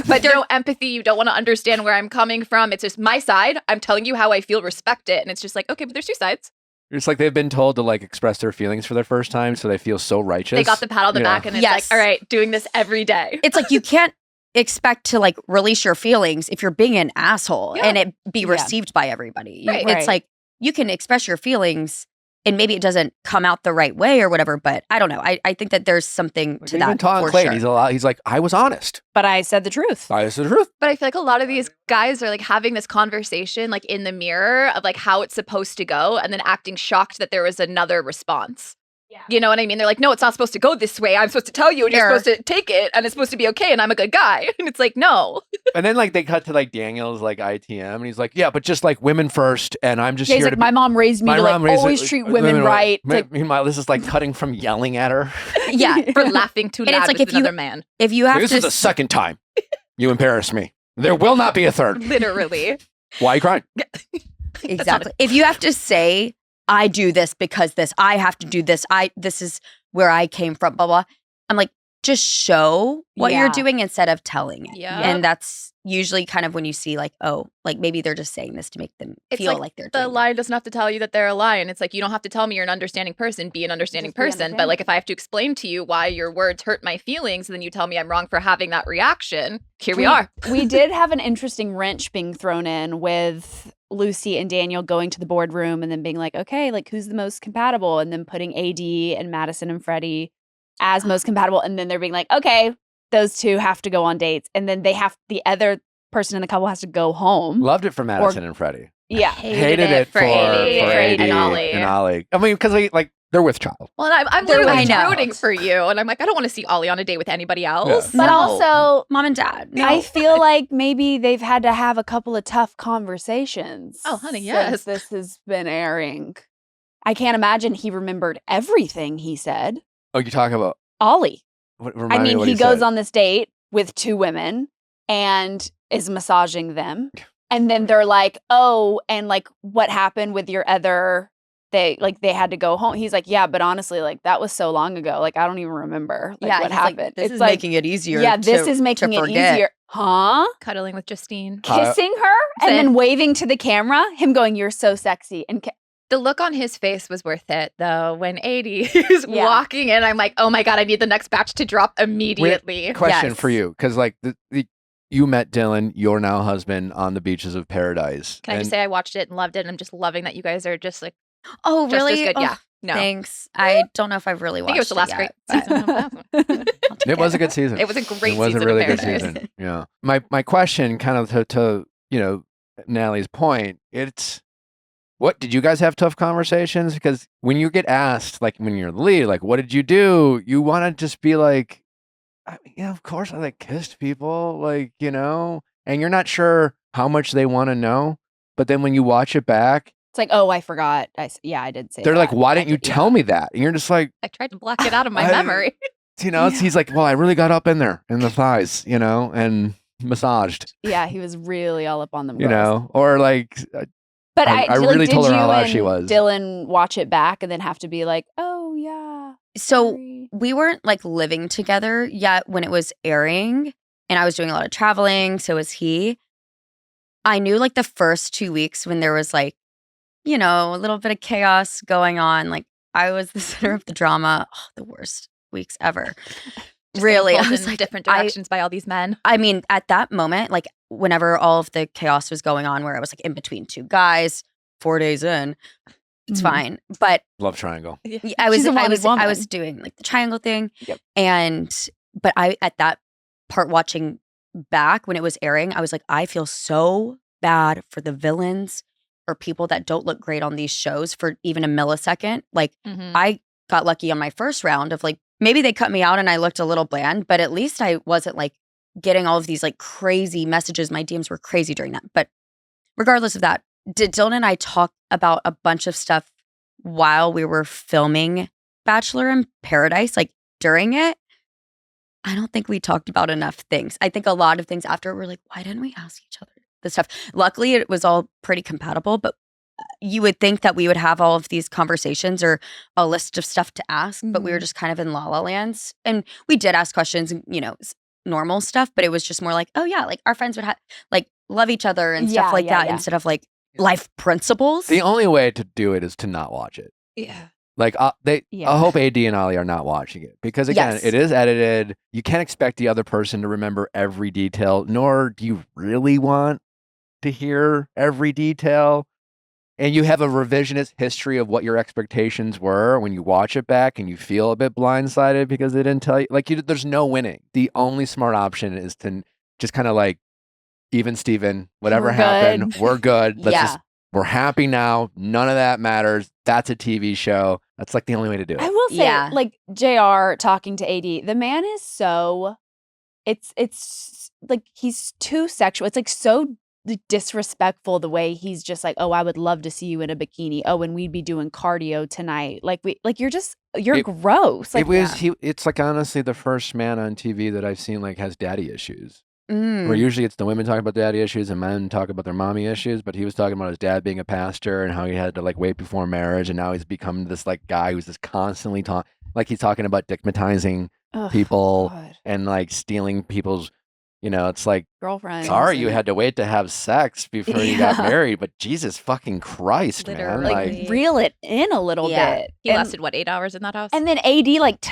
But no empathy. You don't want to understand where I'm coming from. It's just my side. I'm telling you how I feel, respect it. And it's just like, okay, but there's two sides. It's like they've been told to like express their feelings for the first time, so they feel so righteous. They got the pat on the Yeah. back and it's Yes. like, all right, doing this every day. It's like you can't expect to like release your feelings if you're being an asshole Yeah. and it be Yeah. received by everybody. Right. It's Right. like you can express your feelings and maybe it doesn't come out the right way or whatever, but I don't know. I think that there's something to Even that Tom for Clayton, sure. he's like, I was honest. But I said the truth. I said the truth. But I feel like a lot of these guys are like having this conversation like in the mirror of like how it's supposed to go and then acting shocked that there was another response. Yeah. You know what I mean? They're like, no, it's not supposed to go this way. I'm supposed to tell you and you're Sure. supposed to take it and it's supposed to be okay and I'm a good guy. And it's like, no. And then like they cut to like Daniel's like ITM, and he's like, yeah, but just like women first, and I'm just Yeah, he's here like, to my mom raised me my to like mom raised always it- treat women right. It's like, Meanwhile, this is like cutting from yelling at her. Yeah. For laughing too And loud it's like with if you- another man. If you have This to is the second time you embarrass me. There will not be a third. Literally. Why are you crying? exactly. If you have to say, I do this because this, I have to do this. This is where I came from, blah, blah. I'm like, just show what Yeah. you're doing instead of telling it. Yeah. And that's usually kind of when you see like, oh, like maybe they're just saying this to make them It's feel like like they're The doing lie doesn't have to tell you that they're a lie. And it's like, you don't have to tell me you're an understanding person. Be an understanding Just be person. But understanding. like, if I have to explain to you why your words hurt my feelings, and then you tell me I'm wrong for having that reaction, here we are. we did have an interesting wrench being thrown in with Lucy and Daniel going to the boardroom and then being like, okay, like who's the most compatible? And then putting AD and Madison and Freddie as most compatible. And then they're being like, okay, those two have to go on dates. And then they have the other person in the couple has to go home. Loved it for Madison and Freddie. Yeah. Hated it for AD and Ollie. and Ollie. I mean, because they're with child. Well, and I'm They're literally I know. rooting for you, and I'm like, I don't want to see Ollie on a date with anybody else. But No. also, Mom and dad. No. I feel like maybe they've had to have a couple of tough conversations. Oh, honey, since yes. this has been airing. I can't imagine he remembered everything he said. Oh, you talk about. Ollie. Remind I me mean, what he goes said. on this date with 2 women and is massaging them. And then they're like, oh, and like, what happened with your other, they had to go home. He's like, yeah, but honestly, like, that was so long ago. Like, I don't even remember what he's like, happened. this It's is like, making it easier. yeah, this to- is making to it forget. easier. Huh? Cuddling with Justine. Kissing her and then waving to the camera, him going, you're so sexy. And The look on his face was worth it, though. When 80 is Yeah. walking in, I'm like, oh my God, I need the next batch to drop immediately. Question Yes. for you, because you met Dylan, your now husband, on the beaches of paradise. Can I just say I watched it and loved it, and I'm just loving that you guys are just like, Oh, just really? as good. Oh, Yeah. No. Thanks. I don't know if I've really I watched think it was the last yet, great but season. I'll take It was a good season. It was a great It was season a really of good Paradise. season. Yeah. My question, kind of to Natalie's point, it's what did you guys have tough conversations? Because when you get asked, like when you're the lead, like what did you do? You want to just be like, of course I kissed people, and you're not sure how much they want to know. But then when you watch it back, it's like, oh, I forgot. I did say they're that. like, why I didn't you did- tell me that? And you're just like, I tried to block it out of my I- memory. he's like, well, I really got up in there in the thighs, and massaged, Yeah, he was really all up on them girls. or like, But I really did told her how you loud she and was. Dylan watch it back and then have to be like, oh, yeah. So sorry. we weren't living together yet when it was airing, and I was doing a lot of traveling. So was he. I knew the first 2 weeks when there was a little bit of chaos going on. I was the center of the drama. Oh, the worst weeks ever. Just Really, getting I pulled was in different directions by all these men. I mean, at that moment, whenever all of the chaos was going on, where I was in between 2 guys, 4 days in, it's Mhm. fine. But love triangle. yeah, I was She's a wanted I was woman. doing the triangle thing. Yep. But I at that part watching back when it was airing, I was like, I feel so bad for the villains or people that don't look great on these shows for even a millisecond. Mhm. I got lucky on my first round of maybe they cut me out and I looked a little bland, but at least I wasn't getting all of these crazy messages. My DMs were crazy during that. But regardless of that, did Dylan and I talk about a bunch of stuff while we were filming Bachelor in Paradise, during it? I don't think we talked about enough things. I think a lot of things after were why didn't we ask each other this stuff? Luckily, it was all pretty compatible, but you would think that we would have all of these conversations or a list of stuff to ask, but we were Mhm. just kind of in la lands. And we did ask questions, and, normal stuff, but it was just more oh yeah, our friends would have love each other and stuff Yeah, that yeah. instead of life principles. The only way to do it is to not watch it. Yeah. Yeah. I hope AD and Ollie are not watching it because again, Yes. it is edited. You can't expect the other person to remember every detail, nor do you really want to hear every detail. And you have a revisionist history of what your expectations were when you watch it back, and you feel a bit blindsided because they didn't tell you. There's no winning. The only smart option is to just kind of even Steven, whatever We're happened, good. we're good. Yeah. We're happy now. None of that matters. That's a TV show. That's the only way to do I it. will say, Yeah. JR talking to AD, the man is so, it's he's too sexual. It's so disrespectful the way he's just oh, I would love to see you in a bikini. Oh, and we'd be doing cardio tonight. You're It- gross. It's honestly the first man on TV that I've seen has daddy issues. Mm. Where usually it's the women talking about daddy issues and men talk about their mommy issues, but he was talking about his dad being a pastor and how he had to wait before marriage, and now he's become this guy who's just constantly he's talking about stigmatizing Ugh, people God. and stealing people's, it's Girlfriend. sorry you had to wait to have sex before you got Yeah. married, but Jesus fucking Christ, Literally. man. Like, Reel it in a little Yeah. bit. He And- lasted, 8 hours in that house? And then AD,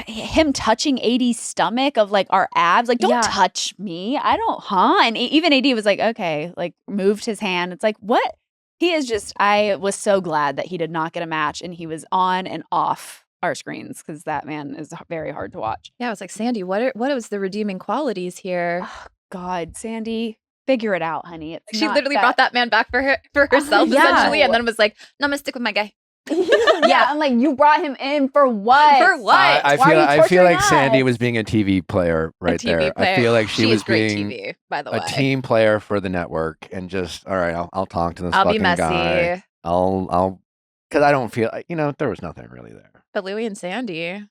him touching AD's stomach of our abs, don't Yeah. touch me. I don't, And even AD was okay, moved his hand. It's what? He is just, I was so glad that he did not get a match and he was on and off our screens because that man is very hard to watch. Yeah, I was Sandy, what was the redeeming qualities here? Oh, God, Sandy. figure it out, honey. It's She not literally that- brought that man back for herself, Yeah. essentially, and then was like, "No, I'm gonna stick with my guy." Yeah, I'm like, you brought him in for what? For what? I Why are you feel torturing like Sandy us? was being a TV player right TV there. player. I feel like she was great being TV, by the a way. team player for the network and just, all right, I'll talk to this I'll be fucking messy. guy. I'll because I don't feel, there was nothing really there. But Louie and Sandy, and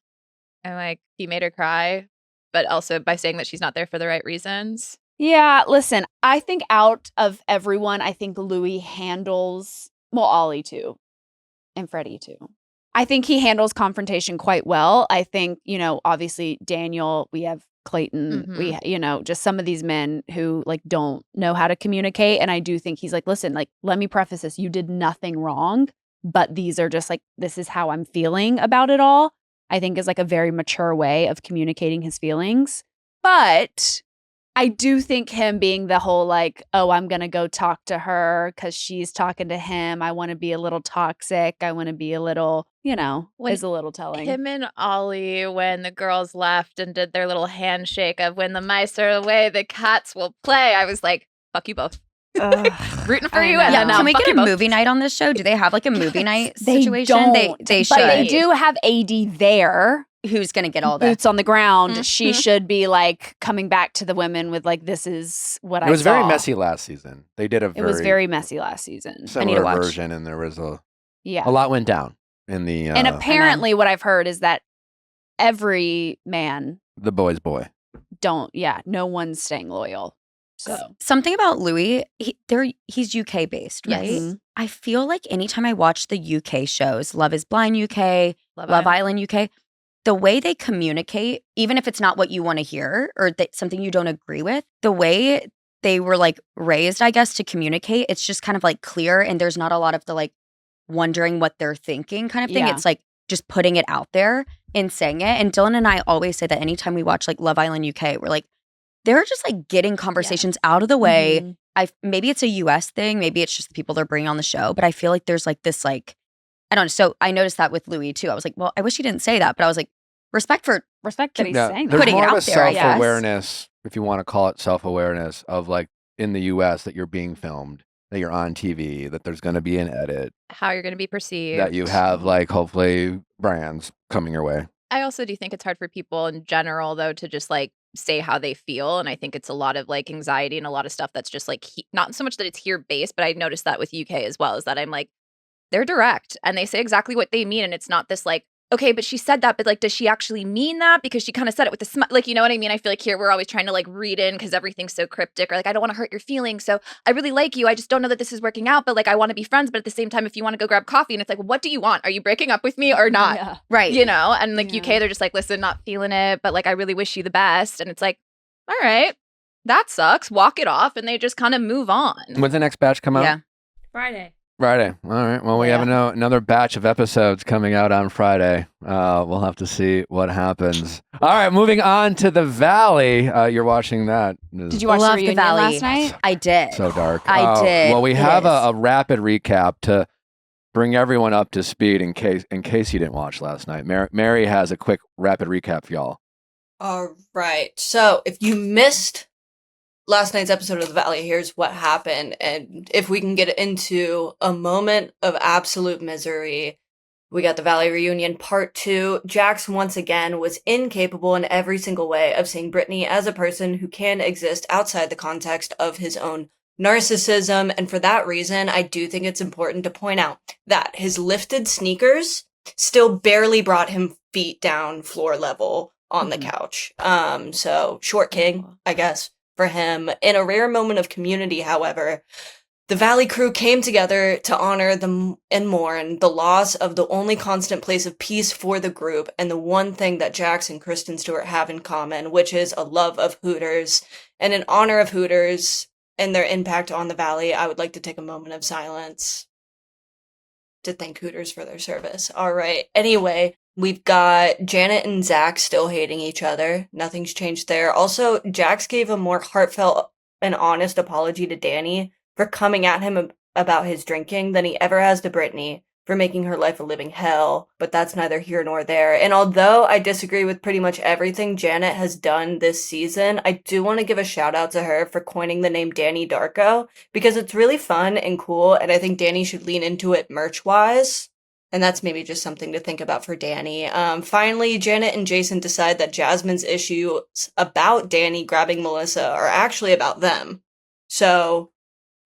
like he made her cry, but also by saying that she's not there for the right reasons. Yeah, listen, I think out of everyone, I think Louis handles, well, Ollie too, and Freddie too. I think he handles confrontation quite well. I think, obviously Daniel, we have Clayton, we, just some of these men who like don't know how to communicate. And I do think he's like, listen, like, let me preface this. You did nothing wrong, but these are just like, this is how I'm feeling about it all. I think is like a very mature way of communicating his feelings. But I do think him being the whole like, oh, I'm going to go talk to her because she's talking to him. I want to be a little toxic. I want to be a little, When is a little telling. Him and Ollie, when the girls left and did their little handshake of when the mice are away, the cats will play. I was like, fuck you both. Rooting for I you. know. And Yeah, then now can we fuck get you a both. movie night on this show? Do they have like a movie night They situation? don't, They but should. they do have AD there. Who's gonna get all that? Boots on the ground. Mhm. She should be like coming back to the women with like, this is what I It was very saw. messy last season. They did a It was very messy last season. I need to similar watch. version, and there was a Yeah. lot went down in the And apparently what I've heard is that every man the boy's boy. no one's staying loyal. So Something about Louis, he's UK based, right? Yes. I feel like anytime I watch the UK shows, Love is Blind UK, Love Island UK, the way they communicate, even if it's not what you want to hear or something you don't agree with, the way they were like raised, I guess, to communicate, it's just kind of like clear and there's not a lot of the like wondering what they're thinking kind of thing. Yeah. It's like just putting it out there and saying it. And Dylan and I always say that anytime we watch like Love Island UK, we're like, they're just like getting conversations out of the way. Mhm. Maybe it's a US thing, maybe it's just the people they're bringing on the show, but I feel like there's like this like, I don't know. So I noticed that with Louis too. I was like, well, I wish he didn't say that, but I was like, respect that he's saying that. There's Putting it more of out a there, I guess. self-awareness, if you want to call it self-awareness, of like in the US that you're being filmed, that you're on TV, that there's going to be an edit, How you're going to be perceived. that you have like hopefully brands coming your way. I also do think it's hard for people in general, though, to just like say how they feel. And I think it's a lot of like anxiety and a lot of stuff that's just like not so much that it's here based, but I noticed that with UK as well, is that I'm like, they're direct and they say exactly what they mean. And it's not this like, okay, but she said that, but like, does she actually mean that? Because she kind of said it with a like, you know what I mean? I feel like here we're always trying to like read in because everything's so cryptic, or like, I don't want to hurt your feelings. So I really like you. I just don't know that this is working out, but like, I want to be friends. But at the same time, if you want to go grab coffee, and it's like, well, what do you want? Are you breaking up with me or not? Yeah. right. And like Yeah. UK, they're just like, listen, not feeling it, but like, I really wish you the best. And it's like, all right, that sucks. Walk it off. And they just kind of move on. When's the next batch come out? Yeah. Friday. Friday. All right. Well, we have another batch of episodes coming out on Friday. We'll have to see what happens. All right. Moving on to the Valley. You're watching that. Did you watch Love the the reunion Valley. last night? I did. So dark. I did. Well, we It have is. a rapid recap to bring everyone up to speed in case you didn't watch last night. Mary has a quick rapid recap for y'all. All right. So if you missed last night's episode of The Valley, here's what happened. And if we can get into a moment of absolute misery, we got the Valley reunion part 2. Jax once again was incapable in every single way of seeing Brittany as a person who can exist outside the context of his own narcissism. And for that reason, I do think it's important to point out that his lifted sneakers still barely brought him feet down floor level on the couch. So short king, I guess, for him. In a rare moment of community, however, the Valley crew came together to honor and mourn the loss of the only constant place of peace for the group, and the one thing that Jax and Kristen Stewart have in common, which is a love of Hooters. And in honor of Hooters and their impact on the Valley, I would like to take a moment of silence to thank Hooters for their service. All right. Anyway, we've got Janet and Zach still hating each other. Nothing's changed there. Also, Jax gave a more heartfelt and honest apology to Danny for coming at him about his drinking than he ever has to Brittany for making her life a living hell, but that's neither here nor there. And although I disagree with pretty much everything Janet has done this season, I do want to give a shout out to her for coining the name Danny Darko, because it's really fun and cool, and I think Danny should lean into it merch-wise. And that's maybe just something to think about for Danny. Finally, Janet and Jason decide that Jasmine's issues about Danny grabbing Melissa are actually about them. So,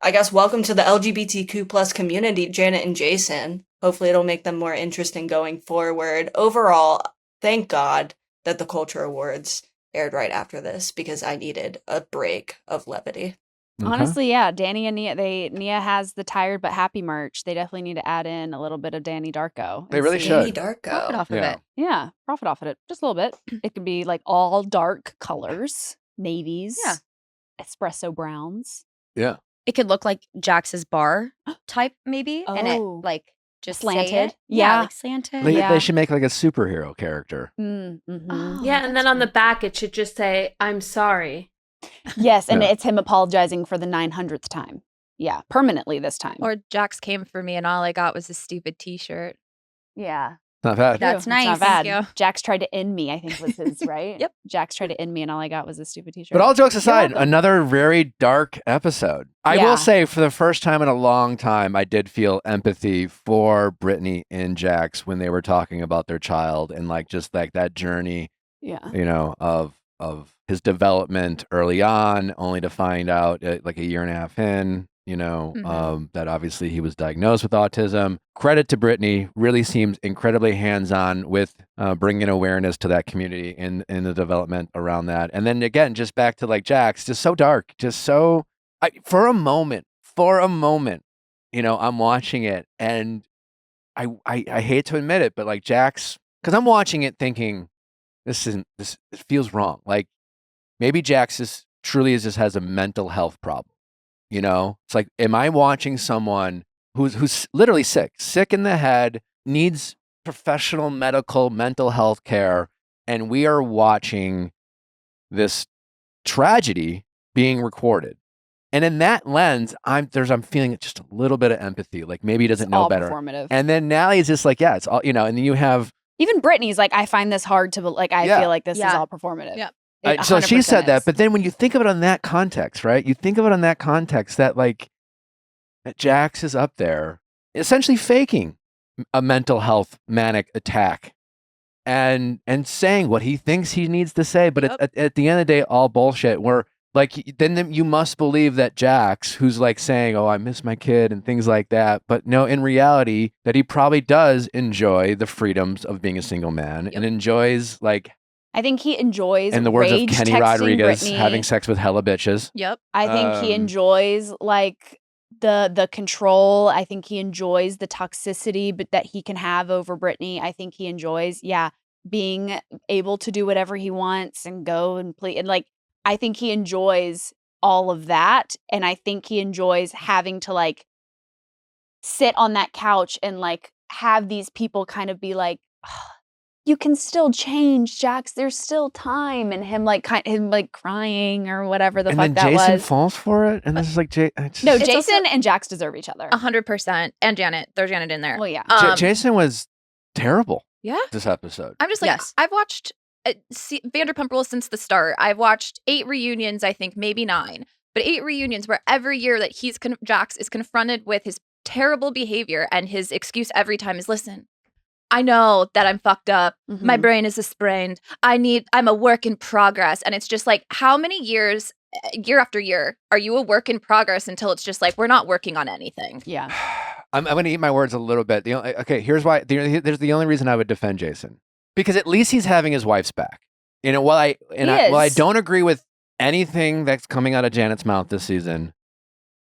I guess welcome to the LGBTQ plus community, Janet and Jason. Hopefully it'll make them more interesting going forward. Overall, thank God that the Culture Awards aired right after this, because I needed a break of levity. Okay. Honestly, yeah, Danny and Nia has the tired but happy merch. They definitely need to add in a little bit of Danny Darko. They really see- should. Danny Profit Darko. off of Yeah. it. Yeah, profit off of it just a little bit. It could be like all dark colors, navies, Yeah. espresso browns. Yeah. It could look like Jax's bar type, maybe, and it Oh. like just Slanted? say it. Yeah. like slanted. They, Yeah. they should make like a superhero character. Mm-hmm. Oh, Yeah, and then that's on the fun. back it should just say, "I'm sorry." Yes, and Yeah. it's him apologizing for the 900th time. Yeah, permanently this time. Or Jax came for me and all I got was a stupid t-shirt. yeah, Not bad. That's true. It's nice. not bad. Thank you. Jax tried to end me, I think was his, right? Yep. Jax tried to end me, and all I got was a stupid t-shirt. But all jokes aside, welcome. another very dark episode. I Yeah. will say, for the first time in a long time, I did feel empathy for Brittany and Jax when they were talking about their child and like just like that journey, yeah. you know, of his development early on, only to find out like a year and a half in, you know, Mhm. that obviously he was diagnosed with autism. Credit to Brittany, really seems incredibly hands-on with bringing awareness to that community in the development around that. And then again, just back to like Jax, just so dark, just so. For a moment, you know, I'm watching it and I hate to admit it, but like Jax, because I'm watching it thinking this it feels wrong. Like maybe Jax just has a mental health problem. You know, it's like, am I watching someone who's literally sick in the head, needs professional medical mental health care, and we are watching this tragedy being recorded. And in that lens, I'm feeling just a little bit of empathy. Like maybe he doesn't It's know all better. performative. And then Natalie's just like, yeah, it's all, you know, and then you have, Even Brittany's like, I find this hard to, like, I Yeah. feel like this is Yeah. all performative. Yep. It so she 100% said that, is. but then when you think of it on that context, right? You think of it on that context that like, that Jax is up there essentially faking a mental health manic attack and saying what he thinks he needs to say. But Yep. at the end of the day, all bullshit. Where like, then you must believe that Jax, who's like saying, oh, I miss my kid and things like that. But no, in reality, that he probably does enjoy the freedoms of being a single man and enjoys like, I think he enjoys, in the words of rage Kenny texting Rodriguez, Brittany. having sex with hella bitches. Yep. I think he Um, enjoys like the control. I think he enjoys the toxicity, but that he can have over Brittany. I think he enjoys, being able to do whatever he wants and go and play. And like, I think he enjoys all of that. And I think he enjoys having to like sit on that couch and like have these people kind of be like, "Oh, you can still change, Jax. There's still time." And him like him like crying or whatever the And fuck then that Jason was. falls for it. And this is like, No, It's Jason also- and Jax deserve each other. 100%. And Janet. There's Janet in there. Well, yeah. Jason was terrible Yeah. this episode. I'm just like, Yes. I've watched Vanderpump Rules since the start. I've watched 8 reunions, I think, maybe 9, but 8 reunions where every year that Jax is confronted with his terrible behavior, and his excuse every time is, listen, I know that I'm fucked up. My Mhm. brain is sprained. I'm a work in progress. And it's just like, how many years, year after year, are you a work in progress until it's just like, we're not working on anything? Yeah. I'm going to eat my words a little bit. Okay, here's why. There's the only reason I would defend Jason, because at least he's having his wife's back. You know, while I is. don't agree with anything that's coming out of Janet's mouth this season,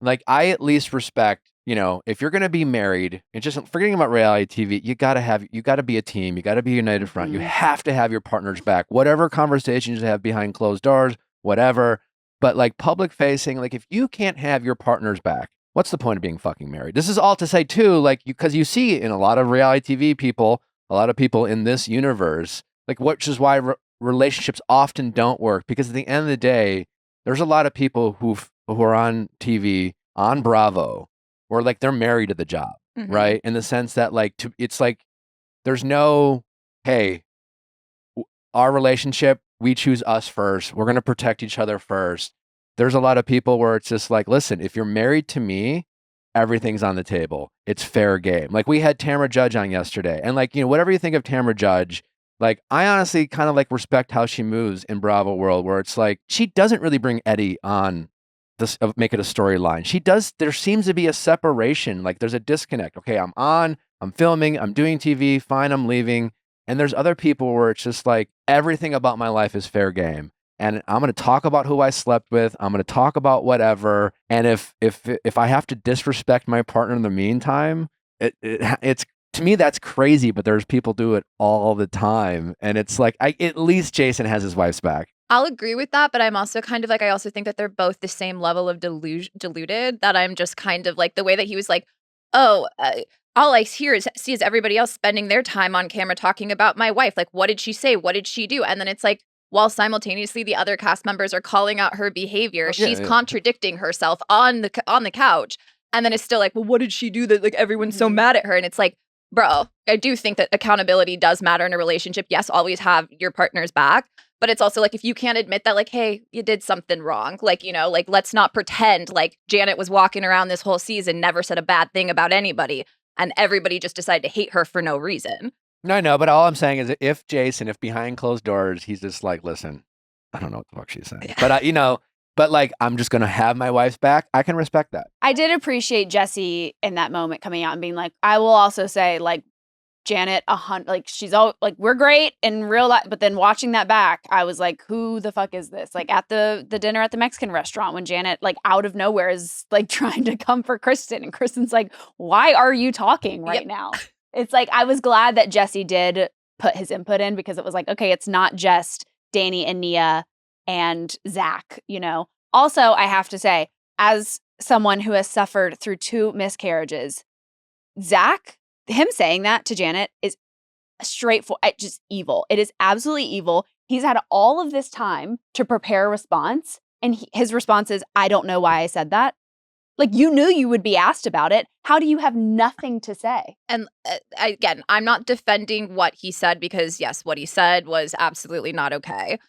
like I at least respect. You know, if you're going to be married, and just forgetting about reality TV, you got to be a team. You got to be a united front. You Mhm. have to have your partner's back. Whatever conversations you have behind closed doors, whatever. But like public facing, like if you can't have your partner's back, what's the point of being fucking married? This is all to say too, like because you see in a lot of reality TV people, a lot of people in this universe, like which is why relationships often don't work, because at the end of the day, there's a lot of people who are on TV on Bravo, where like they're married to the job. Mhm. right? In the sense that like it's like there's no, hey, our relationship, we choose us first. We're going to protect each other first. There's a lot of people where it's just like, listen, if you're married to me, everything's on the table. It's fair game. Like we had Tamra Judge on yesterday, and like, whatever you think of Tamra Judge, like I honestly kind of like respect how she moves in Bravo world, where it's like she doesn't really bring Eddie on this, make it a storyline. She does. There seems to be a separation. Like there's a disconnect. Okay, I'm filming, I'm doing TV, fine, I'm leaving. And there's other people where it's just like everything about my life is fair game. And I'm going to talk about who I slept with. I'm going to talk about whatever. And if I have to disrespect my partner in the meantime, it's to me that's crazy. But there's people do it all the time, and it's like at least Jason has his wife's back. I'll agree with that, but I'm also kind of like, I also think that they're both the same level of deluded, that I'm just kind of like the way that he was like, oh, all I see is everybody else spending their time on camera talking about my wife. Like, what did she say? What did she do? And then it's like, while simultaneously the other cast members are calling out her behavior, she's contradicting herself on the couch. And then it's still like, well, what did she do that like everyone's so mad at her? And it's like, bro, I do think that accountability does matter in a relationship. Yes, always have your partner's back. But it's also like, if you can't admit that, like, hey, you did something wrong, like, like, let's not pretend like Janet was walking around this whole season, never said a bad thing about anybody, and everybody just decided to hate her for no reason. No, but all I'm saying is if Jason, if behind closed doors, he's just like, listen, I don't know what the fuck she's saying, but but like, I'm just going to have my wife's back. I can respect that. I did appreciate Jesse in that moment coming out and being like, I will also say, like, Janet, like she's all like, we're great in real life, but then watching that back, I was like, who the fuck is this? Like at the dinner at the Mexican restaurant when Janet like out of nowhere is like trying to come for Kristen, and Kristen's like, why are you talking right now? It's like, I was glad that Jesse did put his input in, because it was like, okay, it's not just Danny and Nia and Zach, Also, I have to say, as someone who has suffered through 2 miscarriages, Zach, him saying that to Janet is straightforward, just evil. It is absolutely evil. He's had all of this time to prepare a response, and his response is, I don't know why I said that. Like, you knew you would be asked about it. How do you have nothing to say? And again, I'm not defending what he said, because yes, what he said was absolutely not okay.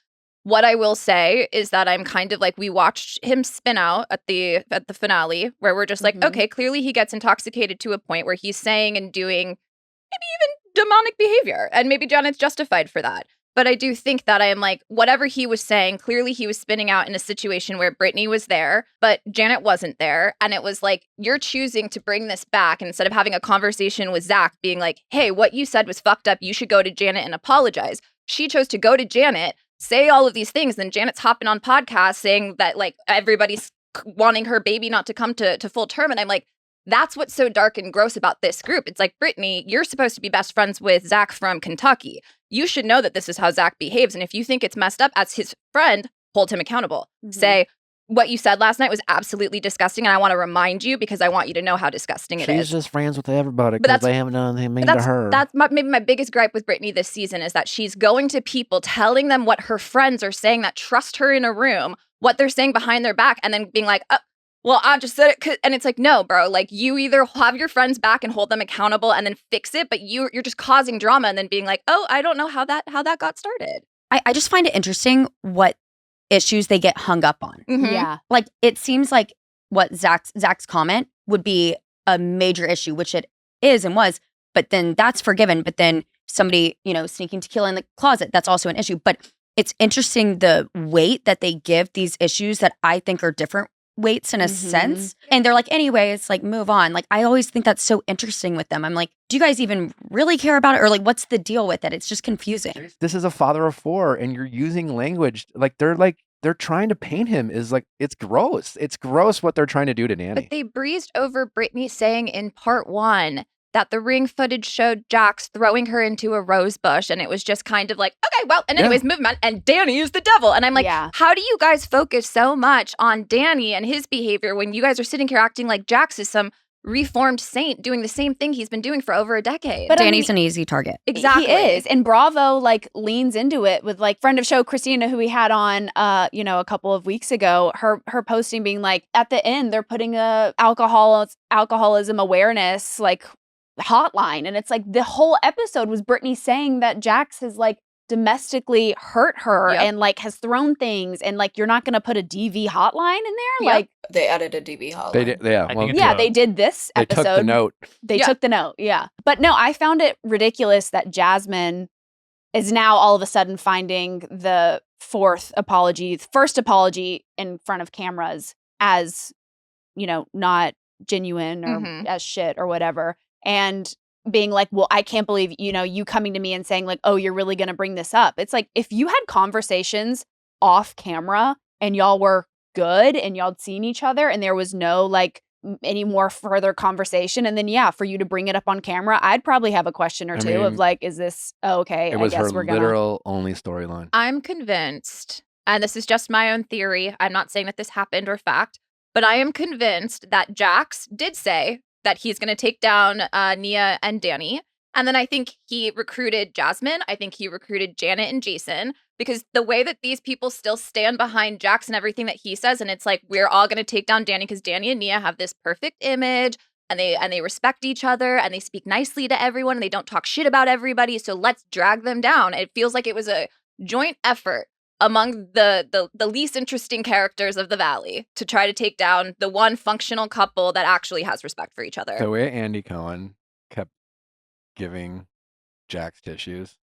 What I will say is that I'm kind of like, we watched him spin out at the finale, where we're just like, okay, clearly he gets intoxicated to a point where he's saying and doing maybe even demonic behavior, and maybe Janet's justified for that. But I do think that I am like, whatever he was saying, clearly he was spinning out in a situation where Brittany was there, but Janet wasn't there. And it was like, you're choosing to bring this back, and instead of having a conversation with Zach being like, hey, what you said was fucked up, you should go to Janet and apologize. She chose to go to Janet, say all of these things, then Janet's hopping on podcasts saying that like everybody's wanting her baby not to come to full term. And I'm like, that's what's so dark and gross about this group. It's like, Brittany, you're supposed to be best friends with Zach from Kentucky. You should know that this is how Zach behaves. And if you think it's messed up, as his friend, hold him accountable. Say, what you said last night was absolutely disgusting, and I want to remind you because I want you to know how disgusting it is. She's just friends with everybody because they haven't done anything mean to her. That's maybe my biggest gripe with Brittany this season, is that she's going to people, telling them what her friends are saying that trust her in a room, what they're saying behind their back, and then being like, oh, well, I just said it. And it's like, no, bro, like, you either have your friends back and hold them accountable and then fix it, but you're just causing drama and then being like, oh, I don't know how that got started. I just find it interesting what issues they get hung up on. Yeah. Like, it seems like what Zach's comment would be a major issue, which it is and was, but then that's forgiven. But then somebody, sneaking tequila in the closet, that's also an issue. But it's interesting the weight that they give these issues that I think are different weights in a sense. And they're like, anyway, it's like, move on. Like, I always think that's so interesting with them. I'm like, do you guys even really care about it? Or like, what's the deal with it? It's just confusing. This is a father of 4, and you're using language they're trying to paint him is like, it's gross. It's gross what they're trying to do to Nanny. But they breezed over Brittany saying in part 1 that the ring footage showed Jax throwing her into a rose bush, and it was just kind of like, okay, well, and anyways, moving on, and Danny is the devil. And I'm like, how do you guys focus so much on Danny and his behavior when you guys are sitting here acting like Jax is some reformed saint doing the same thing he's been doing for over a decade? But Danny's an easy target. Exactly. He is. And Bravo like leans into it with like friend of show Christina, who we had on a couple of weeks ago, her posting being like, at the end they're putting a alcoholism awareness like hotline. And it's like the whole episode was Brittany saying that Jax has like domestically hurt her Yep. and like has thrown things, and like you're not going to put a DV hotline in there. Yep. Like They added a DB hotline. They did, yeah. I Well, think it's yeah, a- they did this they episode. took the note. They Yeah. took the note. Yeah. But no, I found it ridiculous that Jasmine is now all of a sudden finding the first apology in front of cameras as, you know, not genuine or Mhm. as shit or whatever. And being like, well, I can't believe, you know, you coming to me and saying like, oh, you're really going to bring this up. It's like, if you had conversations off camera and y'all were good and y'all had seen each other and there was no like any more further conversation, and then yeah, for you to bring it up on camera, I'd probably have a question or I two mean, of like, is this okay? It was I guess her we're gonna literal only storyline. I'm convinced, and this is just my own theory, I'm not saying that this happened or fact, but I am convinced that Jax did say that he's going to take down Nia and Danny. And then I think he recruited Jasmine. I think he recruited Janet and Jason, because the way that these people still stand behind Jax and everything that he says, and it's like, we're all going to take down Danny because Danny and Nia have this perfect image, and they respect each other, and they speak nicely to everyone, and they don't talk shit about everybody. So let's drag them down. It feels like it was a joint effort among the least interesting characters of the Valley to try to take down the one functional couple that actually has respect for each other. The way Andy Cohen kept giving Jax tissues.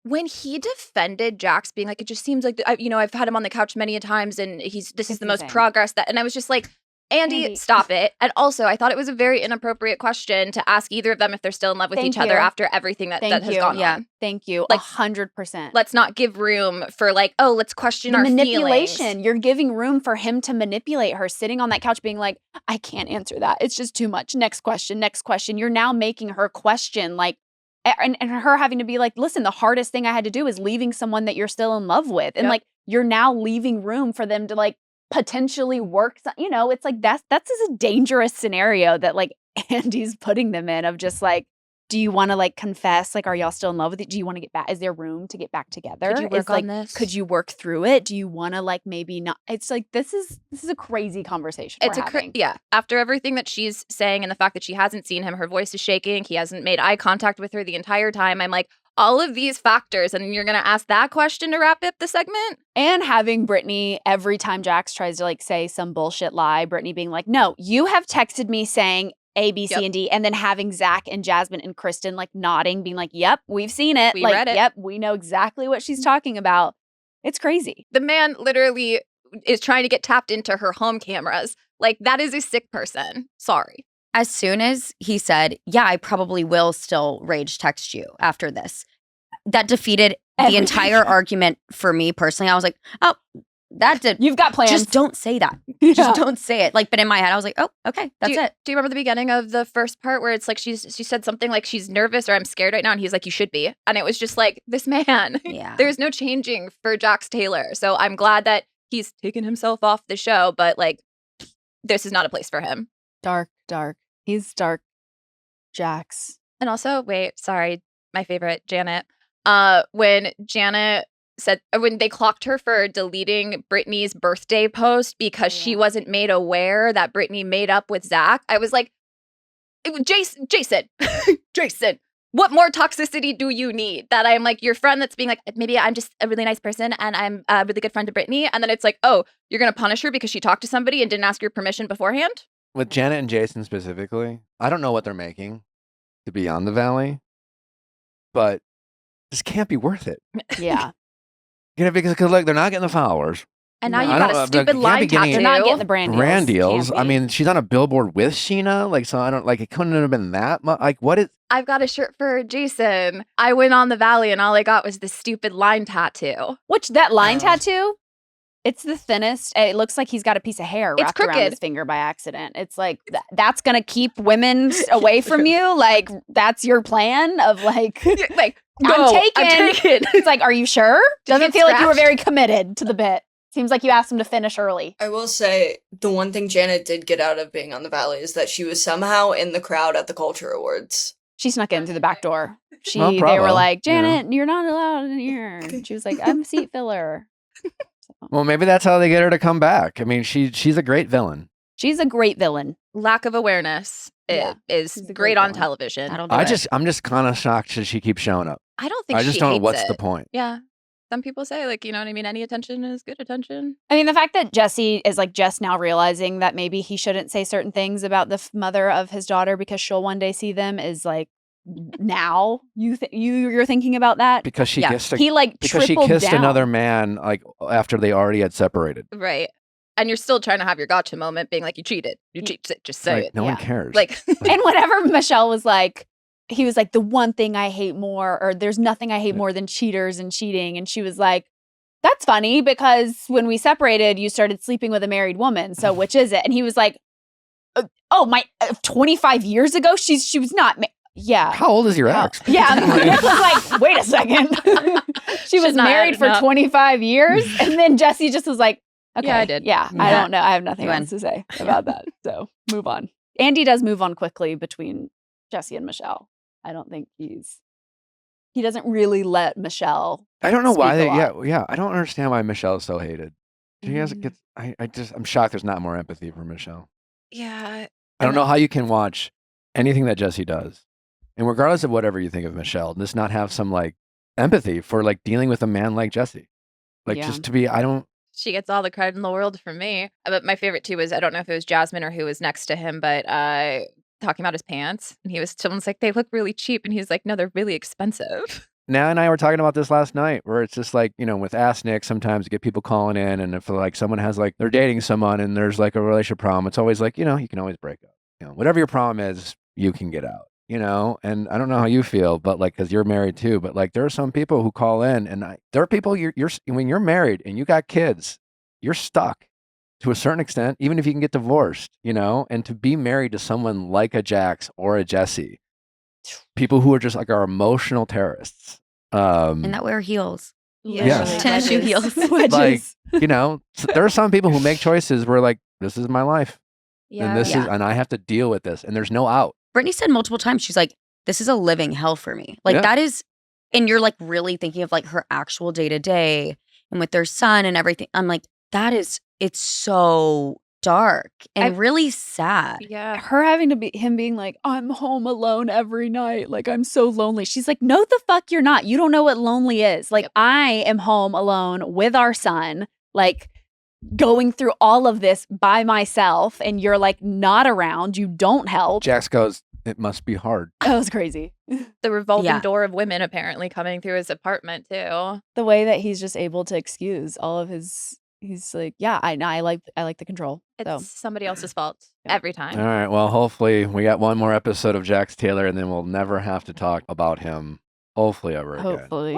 When he defended Jax being like, it just seems like, you know, I've had him on the couch many a times and this is It's the most insane. progress that, and I was just like, Andy, stop it. And also, I thought it was a very inappropriate question to ask either of them if they're still in love with Thank each other you. after everything that has gone Yeah. on. Thank you. Like, 100%. Let's not give room for like, oh, let's question The our manipulation. feelings. You're giving room for him to manipulate her, sitting on that couch being like, I can't answer that. It's just too much. Next question, next question. You're now making her question, like, and her having to be like, listen, the hardest thing I had to do is leaving someone that you're still in love with. And Yep. like, you're now leaving room for them to like potentially work. You know, it's like, that's a dangerous scenario that like Andy's putting them in, of just like, do you want to like confess? Like, are y'all still in love with it? Do you want to get back? Is there room to get back together? Could you work Is, like, on this? Could you work through it? Do you want to like maybe not? It's like, this is a crazy conversation It's we're having. yeah. After everything that she's saying and the fact that she hasn't seen him, her voice is shaking. He hasn't made eye contact with her the entire time. I'm like, all of these factors, and you're gonna ask that question to wrap up the segment? And having Brittany, every time Jax tries to like say some bullshit lie, Brittany being like, no, you have texted me saying A, B, C, Yep. and D. And then having Zach and Jasmine and Kristen like nodding, being like, yep, we've seen it. We like, read it. Yep, we know exactly what she's talking about. It's crazy. The man literally is trying to get tapped into her home cameras. Like, that is a sick person. Sorry. As soon as he said, yeah, I probably will still rage text you after this, that defeated the Everything. entire argument for me personally. I was like, oh, that did. You've got plans. Just don't say that. Yeah. Just don't say it. Like, but in my head, I was like, oh, okay, that's it. Do you remember the beginning of the first part where it's like she said something like she's nervous or I'm scared right now, and he's like, you should be. And it was just like, this man, Yeah. there's no changing for Jax Taylor. So I'm glad that he's taken himself off the show, but like, this is not a place for him. Dark. He's dark. Jax. And also, wait, sorry, my favorite, Janet. When Janet said, when they clocked her for deleting Brittany's birthday post because she Yeah. wasn't made aware that Brittany made up with Zach, I was like, Jason, Jason, what more toxicity do you need? That I'm like your friend that's being like, maybe I'm just a really nice person and I'm a really good friend to Brittany. And then it's like, oh, you're going to punish her because she talked to somebody and didn't ask your permission beforehand? With Janet and Jason specifically, I don't know what they're making to be on the Valley, but this can't be worth it. Yeah. You know, because look, they're not getting the followers. And now No. you I got don't- a they stupid can't be line getting tattoo. it. They're not getting the brand Brand deals. deals. Can't I be. mean, she's on a billboard with Sheena, like, so I don't like. It couldn't have been that much. Like, what is? I've got a shirt for Jason. I went on the Valley and all I got was this stupid line tattoo. Which that line tattoo, it's the thinnest. It looks like he's got a piece of hair It's wrapped around crooked. his finger by accident. It's like that's gonna keep women away from you. Like that's your plan of like, Like, I'm no, taken. It's like, are you sure? Did you Doesn't get feel like you were scratched? very committed to the bit. Seems like you asked him to finish early. I will say the one thing Janet did get out of being on the Valley is that she was somehow in the crowd at the Culture Awards. She snuck in through the back door. Well, They bravo, were like, you know. Janet, you're not allowed in here. And she was like, I'm a seat filler. Well, maybe that's how they get her to come back. I mean, she's a great villain. She's a great villain. Lack of awareness Yeah. is She's a great great on villain. television. That'll do it. I'm just kind of shocked that she keeps showing up. I don't think I just she don't know hates what's it. the point. Yeah. Some people say, like, you know what I mean? Any attention is good attention. I mean, the fact that Jesse is like just now realizing that maybe he shouldn't say certain things about the mother of his daughter because she'll one day see them is like now you're thinking about that. Because she Yeah. kissed He like because she tripled kissed down. another man like after they already had separated. Right. And you're still trying to have your gotcha moment being like, you cheated. You cheated. Just say Like, it. no one Yeah. cares. Like, And whenever Michelle was like, he was like, the one thing I hate more, or there's nothing I hate more than cheaters and cheating. And she was like, that's funny because when we separated, you started sleeping with a married woman. So which is it? And he was like, 25 years ago, she was not. Yeah. How old is your ex? Yeah. Nick was like, wait a second. She was Should not married add for it up. 25 years. And then Jesse just was like, okay. Yeah, I did. Yeah. I Yeah. don't know. I have nothing You win. else to say about that. So move on. Andy does move on quickly between Jesse and Michelle. I don't think he doesn't really let Michelle. I don't know why speak they. a lot. Yeah. I don't understand why Michelle is so hated. She has Mm. gets. I'm shocked. There's not more empathy for Michelle. yeah. I don't know how you can watch anything that Jesse does, and regardless of whatever you think of Michelle, just not have some like empathy for like dealing with a man like Jesse. Like Yeah. just to be. I don't. She gets all the credit in the world from me. But my favorite too was, I don't know if it was Jasmine or who was next to him, but talking about his pants. And someone's like, they look really cheap. And he's like, no, they're really expensive. Now and I were talking about this last night, where it's just like, with Ask Nick, sometimes you get people calling in, and if like someone has like they're dating someone and there's like a relationship problem, it's always like, you can always break up. Whatever your problem is, you can get out. And I don't know how you feel, but like, because you're married too, but like there are some people who call in, and there are people you're when you're married and you got kids, you're stuck to a certain extent, even if you can get divorced, and to be married to someone like a Jax or a Jesse, people who are just like our emotional terrorists. And that wear heels. Yes. Tennis shoe heels. Like, there are some people who make choices where like, this is my life. And this is, and I have to deal with this, and there's no out. Brittany said multiple times, she's like, this is a living hell for me. Like Yeah. that is, and you're like really thinking of like her actual day to day and with their son and everything. I'm like, it's so dark and really sad. Yeah. Her having to be him being like, I'm home alone every night. Like, I'm so lonely. She's like, no, the fuck you're not. You don't know what lonely is. Like, I am home alone with our son, like going through all of this by myself. And you're like not around. You don't help. Jax goes, it must be hard. That was crazy. The revolving Yeah. door of women apparently coming through his apartment too. The way that he's just able to excuse all of his, he's like, yeah, I like the control. It's So somebody else's fault Yeah. every time. All right. Well, hopefully we got one more episode of Jax Taylor, and then we'll never have to talk about him. Hopefully ever again. hopefully.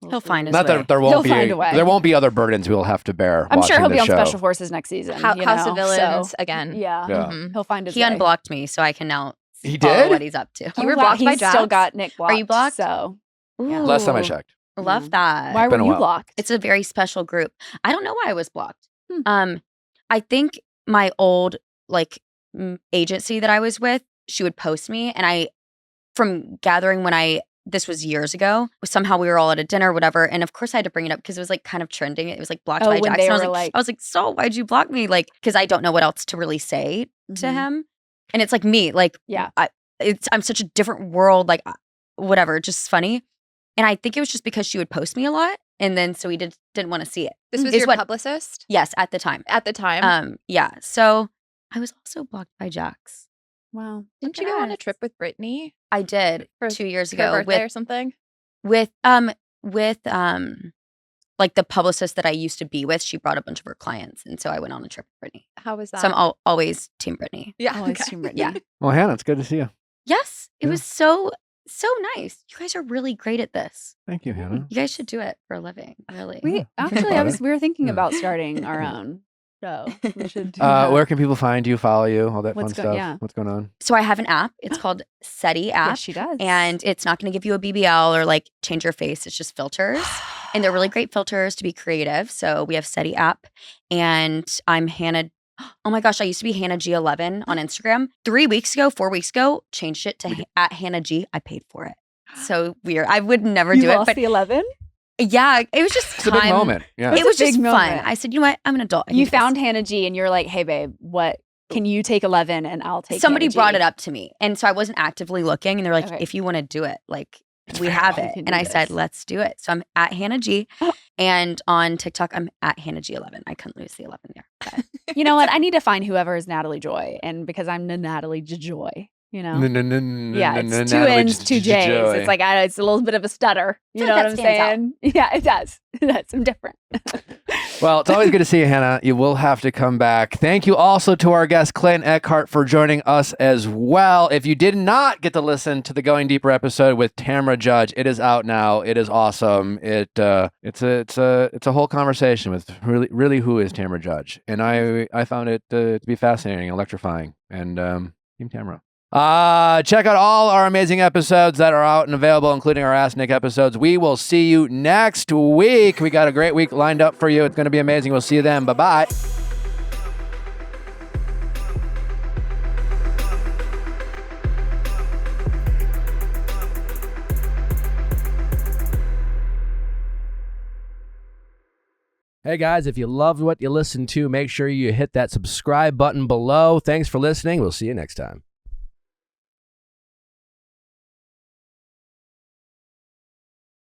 He'll find his Not way. that there He'll won't find be a way. there won't be other burdens we'll have to bear. I'm sure watching he'll the be on show. Special Forces next season. House of Villains So, again. yeah. Yeah. Mhm. He'll find his He way. unblocked me, so I can now He follow did? what he's up to. You were wow, blocked by he's still Jax? got Nick blocked. Are you blocked? So Last time I Ooh, checked. Love that. why been were a you while. blocked? It's a very special group. I don't know why I was blocked. Hmm. I think my old agency that I was with, she would post me, and from gathering this was years ago, somehow we were all at a dinner or whatever, and of course I had to bring it up because it was like kind of trending. It was like blocked by when Jackson. they I was were like, like- I was like, so why'd you block me? Like, because I don't know what else to really say to Mhm. him, and it's like me, like Yeah. I'm such a different world, like whatever, just funny. And I think it was just because she would post me a lot, and then so we didn't want to see it. This was Is your what- publicist Yes, at the time. at the time. Yeah. So I was also blocked by Jax. Wow. Didn't look you at go on a us. trip with Brittany I did for 2 years her ago birthday or something? with like the publicist that I used to be with. She brought a bunch of her clients, and so I went on a trip with Brittany. How was that? So I'm always Team Brittany. yeah. Always okay. Team Brittany. Yeah. Well, Hannah, it's good to see you. Yes, it Yeah. was so nice. You guys are really great at this. Thank you, Hannah. You guys should do it for a living. Really. We Think actually, about it. we were thinking Yeah. about starting our own show. We should do Where can people find you, follow you, all that What's fun go- stuff? yeah. What's going on? So I have an app. It's called SETI app. Yes, she does. And it's not going to give you a BBL or like change your face. It's just filters. And they're really great filters to be creative. So we have SETI app. And I'm Hannah. Oh my gosh, I used to be Hannah G11 on Instagram. 4 weeks ago, changed it to at Hannah G. I paid for it. So weird. I would never you do it. lost But the 11. yeah, it was just It's a time. big moment. Yeah. It's It a was just big fun. moment. I said, you know what? I'm an adult. I You can do this. found Hannah G, and you're like, hey, babe, what Can you take 11 and I'll take Somebody Hannah G? brought it up to me. And so I wasn't actively looking. And they're like, Okay. if you want to do it, like, It's we very have cool. it. We can And do I said, this. let's do it. So I'm at Hannah G. And on TikTok, I'm at Hannah G11. I couldn't lose the 11 there. But You know what? I need to find whoever is Natalie Joy. And because I'm the Natalie Joy, you know? Yeah, it's two N's, two J's. It's like, it's a little bit of a stutter. You I know feel what like I'm that stands saying? Yeah, it does. It does. I'm different. Well, it's always good to see you, Hannah. You will have to come back. Thank you also to our guest, Clayton Echhard, for joining us as well. If you did not get to listen to the Going Deeper episode with Tamra Judge, it is out now. It is awesome. It's a whole conversation with really who is Tamra Judge, and I found it to be fascinating, electrifying, and Team Tamra. Check out all our amazing episodes that are out and available, including our Ask Nick episodes. We will see you next week. We got a great week lined up for you. It's going to be amazing. We'll see you then. Bye-bye. Hey guys, if you loved what you listened to, make sure you hit that subscribe button below. Thanks for listening. We'll see you next time.